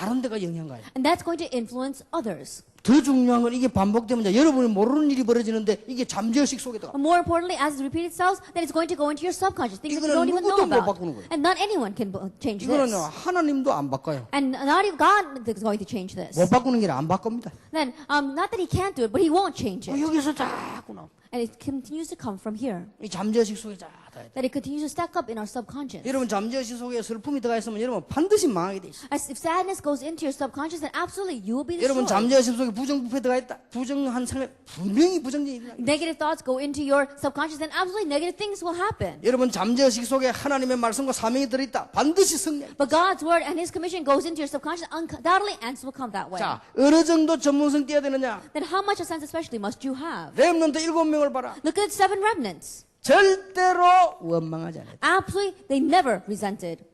다른 데가 영향 가요. And that's going to influence others. 더 중요한 건 이게 반복되면 이제 여러분이 모르는 일이 벌어지는데 이게 잠재의식 속에 들어가. But more importantly, as it repeats itself, then it's going to go into your subconscious, things that you 이거는 don't even know 누구도 못 about. 바꾸는 거예요. And not anyone can change 이거는요 this. 하나님도 안 바꿔요. And not even God is going to change this. 못 바꾸는 게 아니라 안 바꿉니다. Then, not that he can't do it, but he won't change it. 여기서 자꾸 나와. And it continues to come from here. 이 잠재의식 속에 자꾸. That it continues to stack up in our subconscious. 여러분 잠재의식 속에 슬픔이 들어가 있으면 여러분 반드시 망하게 돼 있어요. As if sadness goes into your subconscious, then absolutely you will be 여러분 destroyed. 잠재의식 속에 부정부패 들어가 있다. 부정한 생각 분명히 부정적인 일이 Negative thoughts go into your subconscious, then absolutely negative things will happen. 여러분 잠재의식 속에 하나님의 말씀과 사명이 들어있다. 반드시 승리. But God's word and His commission goes into your subconscious, undoubtedly answers will come that way. 자, 어느 정도 전문성 띄어야 되느냐? Then how much a sense especially must you have? 렘넌트 7명을 봐라. Look at 7 remnants. 절대로 원망하지 않았다. Absolutely, they never resented.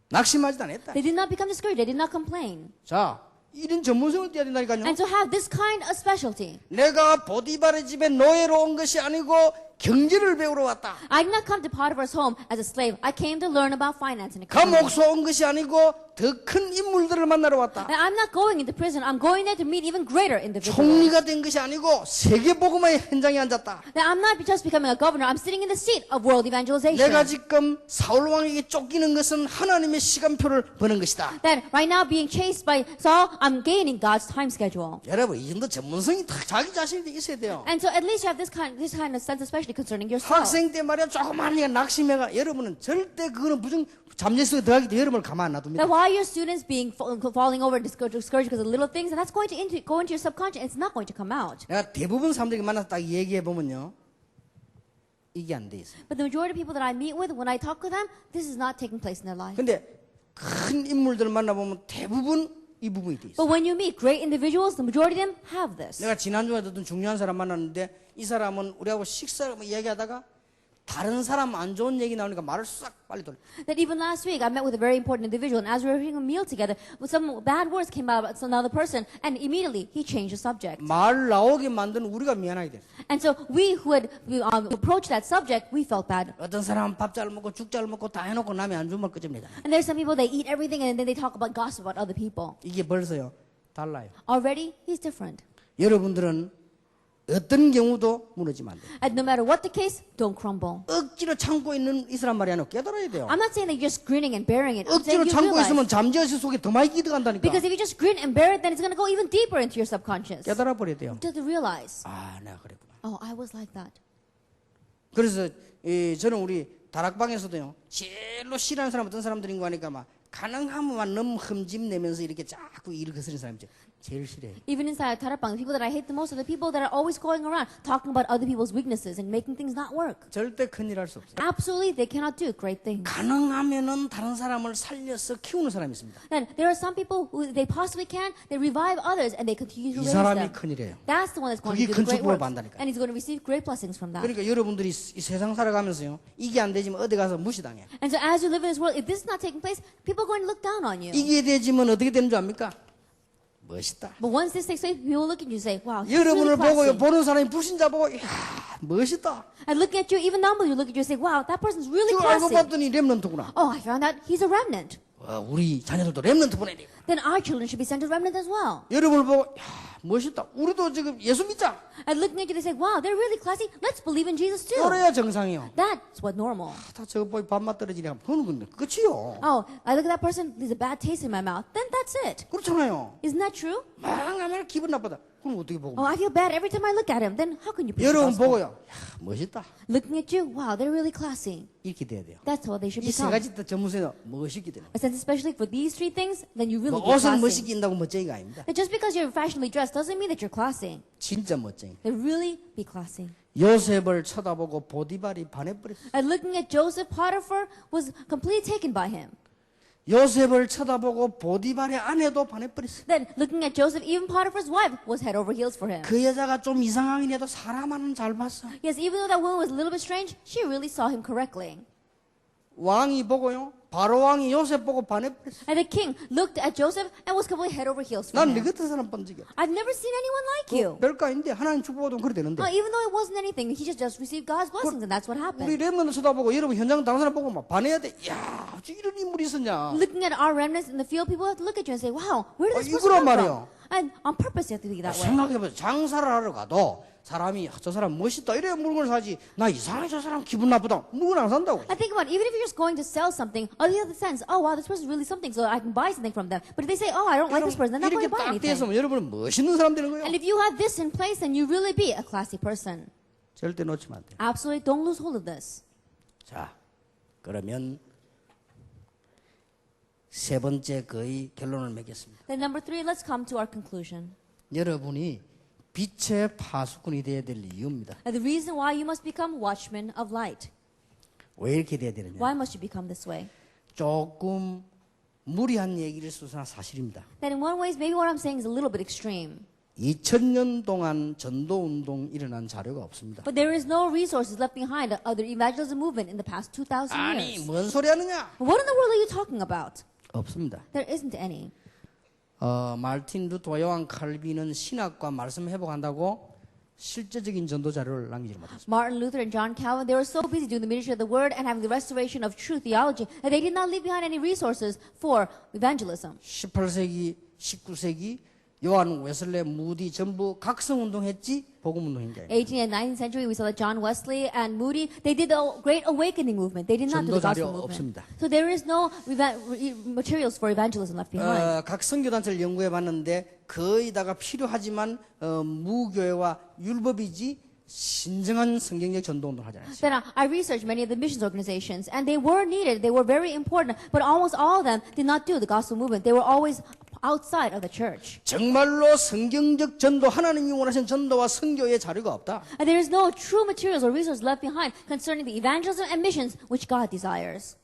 낙심하지도 않았다. They did not become discouraged. They did not complain. 자, 이런 전문성을 띄어야 된다니까요. And to have this kind of specialty. 내가 보디발의 집에 노예로 온 것이 아니고 경제를 배우러 왔다. I did not come to Potiphar's home as a slave. I came to learn about finance and economy. 감옥소 온 것이 아니고 더 큰 인물들을 만나러 왔다. And I'm not going into prison. I'm going there to meet even greater individuals. 총리가 된 것이 아니고 세계복음화의 현장에 앉았다. That I'm not just becoming a governor. I'm sitting in the seat of world evangelization. 내가 지금 사울 왕에게 쫓기는 것은 하나님의 시간표를 버는 것이다. That right now being chased by Saul, I'm gaining God's time schedule. 여러분 이 정도 전문성이 다 자기 자신에게 있어야 돼요. And so at least you have this kind of sense, especially concerning yourself. 학생 때 말이야 조그만 애가 낙심해가 여러분은 절대 그거는 부정 잠재성에 들어가기 때문에 여러분을 가만 안 놔둡니다. That while your students being falling over and discouraged because of little things, and that's going to go into your subconscious. It's not going to come out. 내가 대부분 사람들에게 만나서 딱 얘기해 보면요, 이게 안 돼 있어요. But the majority of people that I meet with, when I talk with them, this is not taking place in their life. 근데 큰 인물들을 만나보면 대부분 이 부분이 돼 있어요. But when you meet great individuals, the majority of them have this. 내가 지난주에 어떤 중요한 사람 만났는데 이 사람은 우리하고 식사를 이야기하다가 다른 사람 안 좋은 얘기 나오니까 말을 싹 빨리 돌려. That even last week, I met with a very important individual, and as we were having a meal together, some bad words came out about another person, and immediately he changed the subject. 말 나오게 만든 우리가 미안하게 돼. And so we who had approached that subject, we felt bad. 어떤 사람은 밥 잘 먹고 죽 잘 먹고 다 해놓고 남이 안 주면 끝입니다. And there's some people, they eat everything, and then they talk about gossip about other people. 이게 벌써요 달라요. Already, he's different. 여러분들은 어떤 경우도 무너지면 안 돼요. And no matter what the case, don't crumble. 억지로 참고 있는 이스란 말이 아니라 깨달아야 돼요. I'm not saying that you're just grinning and bearing it. I'm 억지로 saying you 참고 realize. 있으면 잠재의식 속에 더 많이 기득한다니까. Because if you just grin and bear it, then it's going to go even deeper into your subconscious. 깨달아 버려야 돼요. Just to realize, 아, 내가 그랬구나. oh, I was like that. 그래서 저는 우리 다락방에서도요. 제일로 싫어하는 사람 어떤 사람들인 거 하니까 막 가능하면 너무 흠집 내면서 이렇게 자꾸 일을 거스르는 사람이죠. 제일 싫어해요. Even inside Tarapang, the people that I hate the most are the people that are always going around talking about other people's weaknesses and making things not work. 절대 큰일 할 수 없어요. Absolutely, they cannot do great things. 가능하면은 다른 사람을 살려서 키우는 사람이 있습니다. Then there are some people who they possibly can, they revive others and they continue 이 to raise 사람이 them. 큰일이에요. That's the one that's going 그게 to do 큰 the great 축복을 works. 받는다니까요. And he's going to receive great blessings from that. 그러니까 여러분들이 이 세상 살아가면서요. 이게 안 되지만 어디 가서 무시당해요. And so as you live in this world, if this is not taking place, people are going to look down on you. 이게 되지만 어떻게 되는 줄 압니까? 멋있다. But once this takes place, people look at you and say, wow, he's really 여러분을 보고요. classy. 보는 사람이 불신자 보고 이야 멋있다. And looking at you, even non-believers look at you and say, wow, that person's really 지금 알고 classy. 봤더니 렘넌트구나. Oh, I found out he's a remnant. 우리 자녀들도 렘넌트 보내야 돼. Then our children should be sent to remnant as well. 여러분을 보고 이야 멋있다. 우리도 지금 예수 믿자. And looking at you, they say, wow, they're really classy. Let's believe in Jesus too. 그래야 정상이요. That's what normal. 다 저거 보이 밥맛 떨어지니까 그건 근데 끝이요. Oh, I look at that person, there's a bad taste in my mouth. Then that's it. 그렇잖아요. Isn't that true? 망하면 기분 나쁘다. 그럼 어떻게 보고? Oh, I feel bad every time I look at him. Then how can you preach the 여러분 gospel? 보고요. 이야 멋있다. Looking at you, wow, they're really classy. 이렇게 돼야 돼요. That's what they should 이 세 become. 가지 다 전문성이 멋있게 되는 A sense especially for these 3 things, then you 거예요. really 뭐 get 옷을 classy. 멋있게 입는다고 멋쟁이가 아닙니다. That just because you're fashionably dressed doesn't mean that you're classy. 진짜 멋쟁이. They really be classy. 요셉을 쳐다보고 보디발이 반해버렸어요. And looking at Joseph, Potiphar was completely taken by him. 요셉을 쳐다보고 보디발의 아내도 반해버렸어요. Then looking at Joseph, even Potiphar's wife was head over heels for him. 그 여자가 좀 이상하긴 해도 사람 하나는 잘 봤어. Yes, even though that woman was a little bit strange, she really saw him correctly. 왕이 보고요. 바로 왕이 요셉 보고 반해버렸어. And the king looked at Joseph and was completely head over heels for 난 네 him. 같은 사람 본 적이 없어. I've never seen anyone like you. 별거 아닌데 하나님 축복하면 그래 되는데. Even though it wasn't anything, he just received God's blessings, and that's what 우리 happened. 렘넌트 쳐다보고 여러분 현장 다른 사람 보고 막 반해야 돼. 야, 어찌 이런 인물이 있었냐. Looking at our remnants in the field, people have to look at you and say, wow, where did this person 이거란 come 말이에요. from? And on purpose, you have to be that way. 생각해보세요. 장사를 하러 가도 사람이 저 사람 멋있다 이래 물건을 사지. 나 이상하게 저 사람 기분 나쁘다. 물건 안 산다고. I think about it, even if you're just going to sell something, you have the sense, oh wow, this person's really something, so I can buy something from them. But if they say, oh, I don't like this person, then I'm not 이렇게 going to buy 딱 anything. 돼서 여러분은 멋있는 사람 되는 거예요. And if you have this in place, then you really be a classy person. 절대 놓치면 안 돼. Absolutely don't lose hold of this. 자, 그러면 세 번째 거의 결론을 맺겠습니다. Then number 3, let's come to our conclusion. 여러분이 빛의 파수꾼이 되어야 될 이유입니다. And the reason why you must become watchmen of light. 왜 이렇게 돼야 되느냐? Why must you become this way? 조금 무리한 얘기를 쓰나 사실입니다. That in one ways, maybe what I'm saying is a little bit extreme. 2000년 동안 전도운동 일어난 자료가 없습니다. But there is no resources left behind of the evangelism movement in the past 2,000 아니, years. 뭔 소리 하느냐? What in the world are you talking about? 없습니다. There isn't any. 말틴 루터 요한 칼빈은 신학과 말씀 회복한다고 실제적인 전도 자료를 남기지 못했습니다. Martin Luther and John Calvin, they were so busy doing the ministry of the word and having the restoration of true theology that they did not leave behind any resources for evangelism. 18세기, 19세기 요한 웨슬레, 무디 전부 각성운동했지 복음운동인 게 아니에요. 18th and 19th century, we saw that John Wesley and Moody, they did the Great Awakening movement. They did not do the 전도 자료 gospel movement. 없습니다. So there is no materials for evangelism left behind. 각 선교단체를 연구해 봤는데 거의 다가 필요하지만 무교회와 율법이지 신정한 성경적 전도운동을 하지 않았어요. Then I researched many of the missions organizations, and they were needed. They were very important, but almost all of them did not do the gospel movement. They were always outside of the church. 정말로 성경적 전도, 하나님이 원하신 전도와 선교의 자료가 없다. And there is no true materials or resources left behind concerning the evangelism and missions which God desires.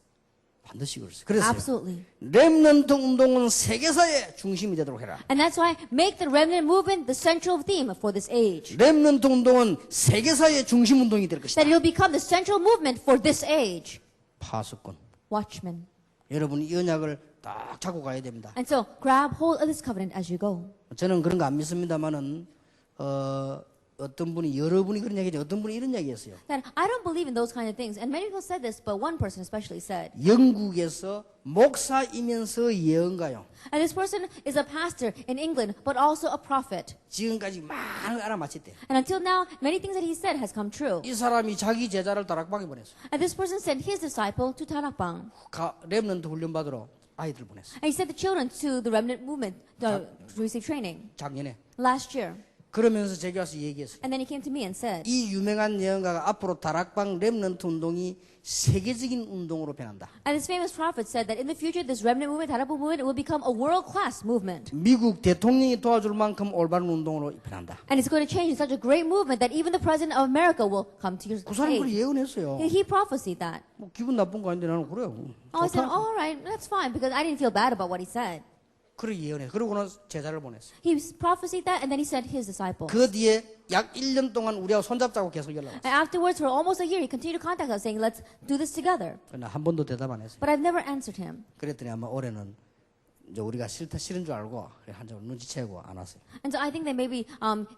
반드시 그랬어요. 그래서 Absolutely. 렘넌트 운동은 세계사의 중심이 되도록 해라. And that's why make the remnant movement the central theme for this age. 렘넌트 운동은 세계사의 중심 운동이 될 것이다. That it will become the central movement for this age. 파수꾼. Watchmen. 여러분 이 언약을 딱 잡고 가야 됩니다. And so grab hold of this covenant as you go. 저는 그런 거 안 믿습니다만은 어떤 분이 여러분이 그런 얘기죠. 어떤 분이 이런 얘기했어요. That I don't believe in those kind of things. And many people said this, but one person especially said. 영국에서 목사이면서 예언가요. And this person is a pastor in England, but also a prophet. 지금까지 많은 걸 알아맞혔대. And until now, many things that he said has come true. 이 사람이 자기 제자를 다락방에 보냈어. And this person sent his disciple to Tarakbang. 렘넌트 훈련 받으러 아이들 보냈어. And he sent the children to the remnant movement to receive training 작년에. last year. 그러면서 제게 와서 얘기했어요. And then he came to me and said, 이 유명한 예언가가 앞으로 다락방 렘넌트 운동이 세계적인 운동으로 변한다. and this famous prophet said that in the future, this remnant movement, Tarakbang movement, will become a world-class movement. 미국 대통령이 도와줄 만큼 올바른 운동으로 변한다. And it's going to change in such a great movement that even the president of America will come to your 그 사람 그걸 aid. 예언했어요. He prophesied that. 뭐 기분 나쁜 거 아닌데 나는 그래요. Oh, I said, 좋다. all right, that's fine, because I didn't feel bad about what he said. 그래 예언해. 그러고는 제자를 보냈어. He prophesied that, and then he sent his disciples. 그 뒤에 약 1년 동안 우리하고 손잡자고 계속 연락 왔어. And afterwards, for almost a year, he continued to contact us, saying, let's do this together. 그러나 한 번도 대답 안 했어요. But I've never answered him. 그랬더니 아마 올해는 이제 우리가 싫은 줄 알고 한적으로 눈치채고 안 왔어요. And so I think that maybe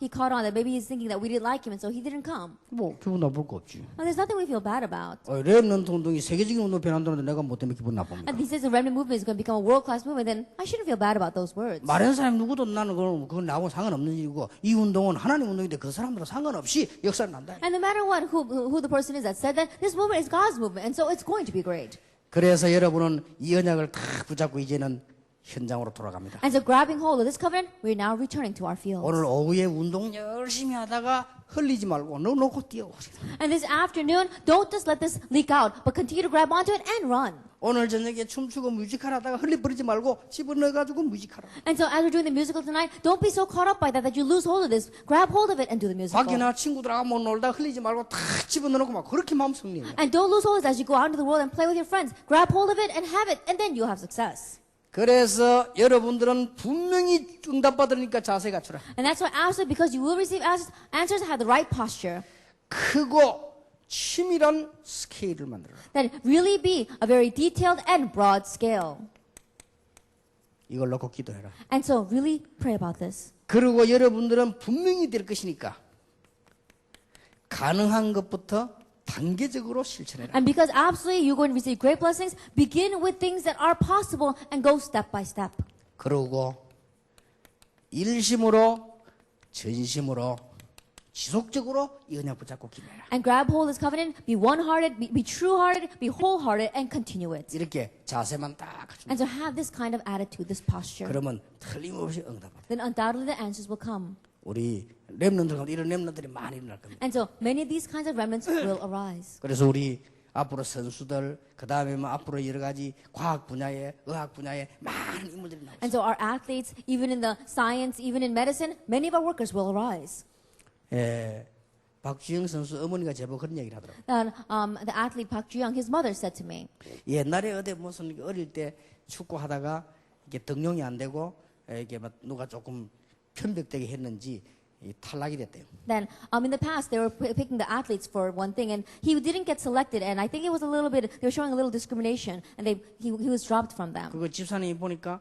he caught on that maybe he's thinking that we didn't like him, and so he didn't come. 뭐 기분 나쁠 거 없지. And there's nothing we feel bad about. 렘넌트 운동이 세계적인 운동 변한다는데 내가 뭐 때문에 기분 나쁩니까? And he says the remnant movement is going to become a world-class movement, then I shouldn't feel bad about those words. 말하는 사람 누구도 나는 그건 나하고 상관없는 일이고 이 운동은 하나님 운동인데 그 사람들은 상관없이 역사를 난다. And no matter what, who the person is that said that, this movement is God's movement, and so it's going to be great. 그래서 여러분은 이 언약을 다 붙잡고 이제는 현장으로 돌아갑니다. And so grabbing hold of this covenant, we're now returning to our fields. 오늘 오후에 운동 열심히 하다가 흘리지 말고 놓고 뛰어오시다. And this afternoon, don't just let this leak out, but continue to grab onto it and run. 오늘 저녁에 춤추고 뮤지컬 하다가 흘려버리지 말고 집어넣어가지고 뮤지컬 하라. And so as we're doing the musical tonight, don't be so caught up by that you lose hold of this. Grab hold of it and do the musical. 밖에나 친구들하고 못 놀다 흘리지 말고 다 집어넣고 막 그렇게 마음 승리해요. And don't lose hold of it as you go out into the world and play with your friends. Grab hold of it and have it, and then you'll have success. 그래서 여러분들은 분명히 응답받으니까 자세 갖추라. And that's why absolutely, because you will receive answers, have the right posture. 크고 치밀한 스케일을 만들어라. That really be a very detailed and broad scale. 이걸 놓고 기도해라. And so really pray about this. 그리고 여러분들은 분명히 될 것이니까 가능한 것부터 단계적으로 실천해라. And because absolutely you're going to receive great blessings, begin with things that are possible and go step by step. 그러고 일심으로 전심으로 지속적으로 이 언약 붙잡고 기도해라. And grab hold of this covenant, be one-hearted, be true-hearted, be wholehearted, and continue it. 이렇게 자세만 딱 갖추면 And so have this kind of attitude, this posture. 그러면 틀림없이 응답합니다. Then undoubtedly the answers will come. 우리 렘넌트 가운데 이런 렘넌트들이 많이 일어날 겁니다. And so many of these kinds of remnants will arise. 그래서 우리 앞으로 선수들 그 다음에 뭐 앞으로 여러 가지 과학 분야에 의학 분야에 많은 인물들이 나오죠. And so our athletes, even in the science, even in medicine, many of our workers will arise. 예, 박주영 선수 어머니가 제법 그런 얘기를 하더라고요. That the athlete Park Ji-young, his mother said to me, 옛날에 어디 무슨 어릴 때 축구하다가 이게 등용이 안 되고 이게 막 누가 조금 편벽되게 했는지 탈락이 됐대요. then in the past they were picking the athletes for one thing, and he didn't get selected, and I think it was a little bit, they were showing a little discrimination, and he was dropped from them. 그거 집사님이 보니까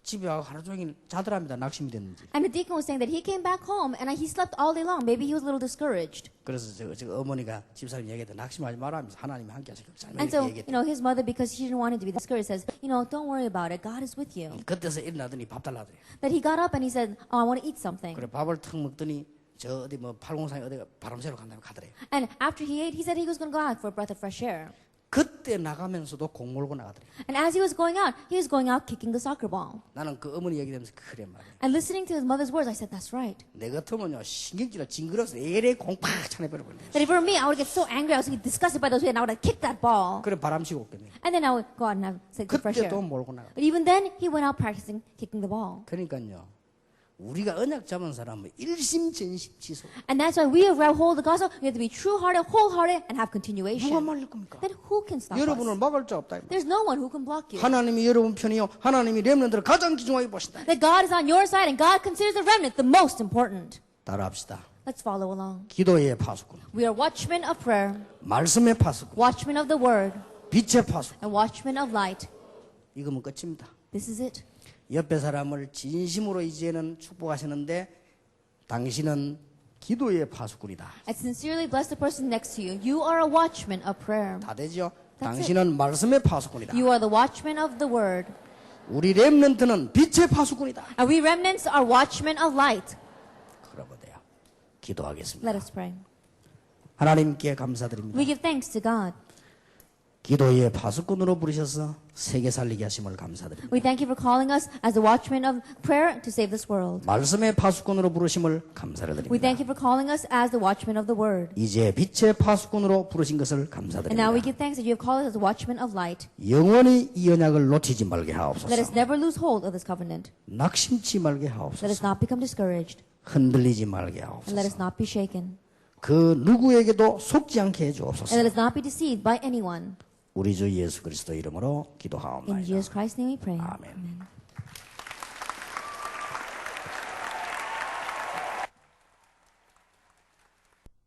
집에 와서 하루 종일 자더랍니다. 낙심이 됐는지. And the deacon was saying that he came back home and he slept all day long. Maybe he was a little discouraged. 그래서 저 어머니가 집사님 얘기했다. 낙심하지 마라 하면서 하나님이 함께 하시고 And so, 이렇게 얘기했다. his mother, because she didn't want him to be discouraged, says, don't worry about it. God is with you. 그때서 일어나더니 밥 달라더래요. That he got up and he said, I want to eat something. 그래 밥을 턱 먹더니 저 어디 뭐 팔공산에 어디 바람 쐬러 간다고 가더래요. And after he ate, he said he was going to go out for a breath of fresh air. 그때 나가면서도 공 몰고 나가더래요. And as he was going out kicking the soccer ball. 나는 그 어머니 얘기 들으면서 그래 말이야. And listening to his mother's words, I said, that's right. 내 같으면요 신경질을 징그러서 애래 공팍 차내버려버려. That if it were me, I would get so angry, I was disgusted by those way, and I would have kicked that ball. 그래 바람 쐬고 없겠네. And then I would go out and have fresh air. 그때도 몰고 나가. But even then, he went out practicing kicking the ball. 그러니까요. 우리가 언약 잡은 사람은 일심전심 지속. And that's why we have grabbed hold of the gospel. We have to be true-hearted, wholehearted, and have 누가 continuation. 말릴 겁니까? Then who can stop 여러분을 us? 막을 자 없다. There's no one who can block you. 하나님이 여러분 편이요. 하나님이 렘넌트를 가장 귀중하게 보신다. That God is on your side, and God considers the remnant the most important. 따라합시다. Let's follow along. 기도의 파수꾼, We are watchmen of prayer, 말씀의 파수꾼, watchmen of the word, 빛의 파수꾼. and watchmen of light. 이거면 끝입니다. This is it. 옆에 사람을 진심으로 이제는 축복하시는데 당신은 기도의 파수꾼이다. I sincerely bless the person next to you. You are a watchman of prayer. 다 되죠? That's 당신은 말씀의 파수꾼이다. You are the watchman of the word. 우리 렘넌트는 빛의 파수꾼이다. And we remnants are watchmen of light. 그러거든요. 기도하겠습니다. Let us pray. 하나님께 감사드립니다. We give thanks to God. 기도의 파수꾼으로 부르셔서 세계 살리게 하심을 감사드립니다. We thank you for calling us as the watchmen of prayer to save this world. 말씀의 파수꾼으로 부르심을 감사를 We 드립니다. thank you for calling us as the watchmen of the word. 이제 빛의 파수꾼으로 부르신 것을 And now we 감사드립니다. give thanks that you have called us as the watchmen of light. 영원히 이 언약을 놓치지 말게 Let us 하옵소서. never lose hold of this covenant. 낙심치 말게 Let us 하옵소서. not become discouraged. 흔들리지 말게 And let us 하옵소서. not be shaken. 그 누구에게도 속지 않게 해주옵소서. And let us not be deceived by anyone. 우리 주 예수 그리스도 이름으로 In 기도하옵나이다. Jesus Christ's name we pray. 아멘. Amen.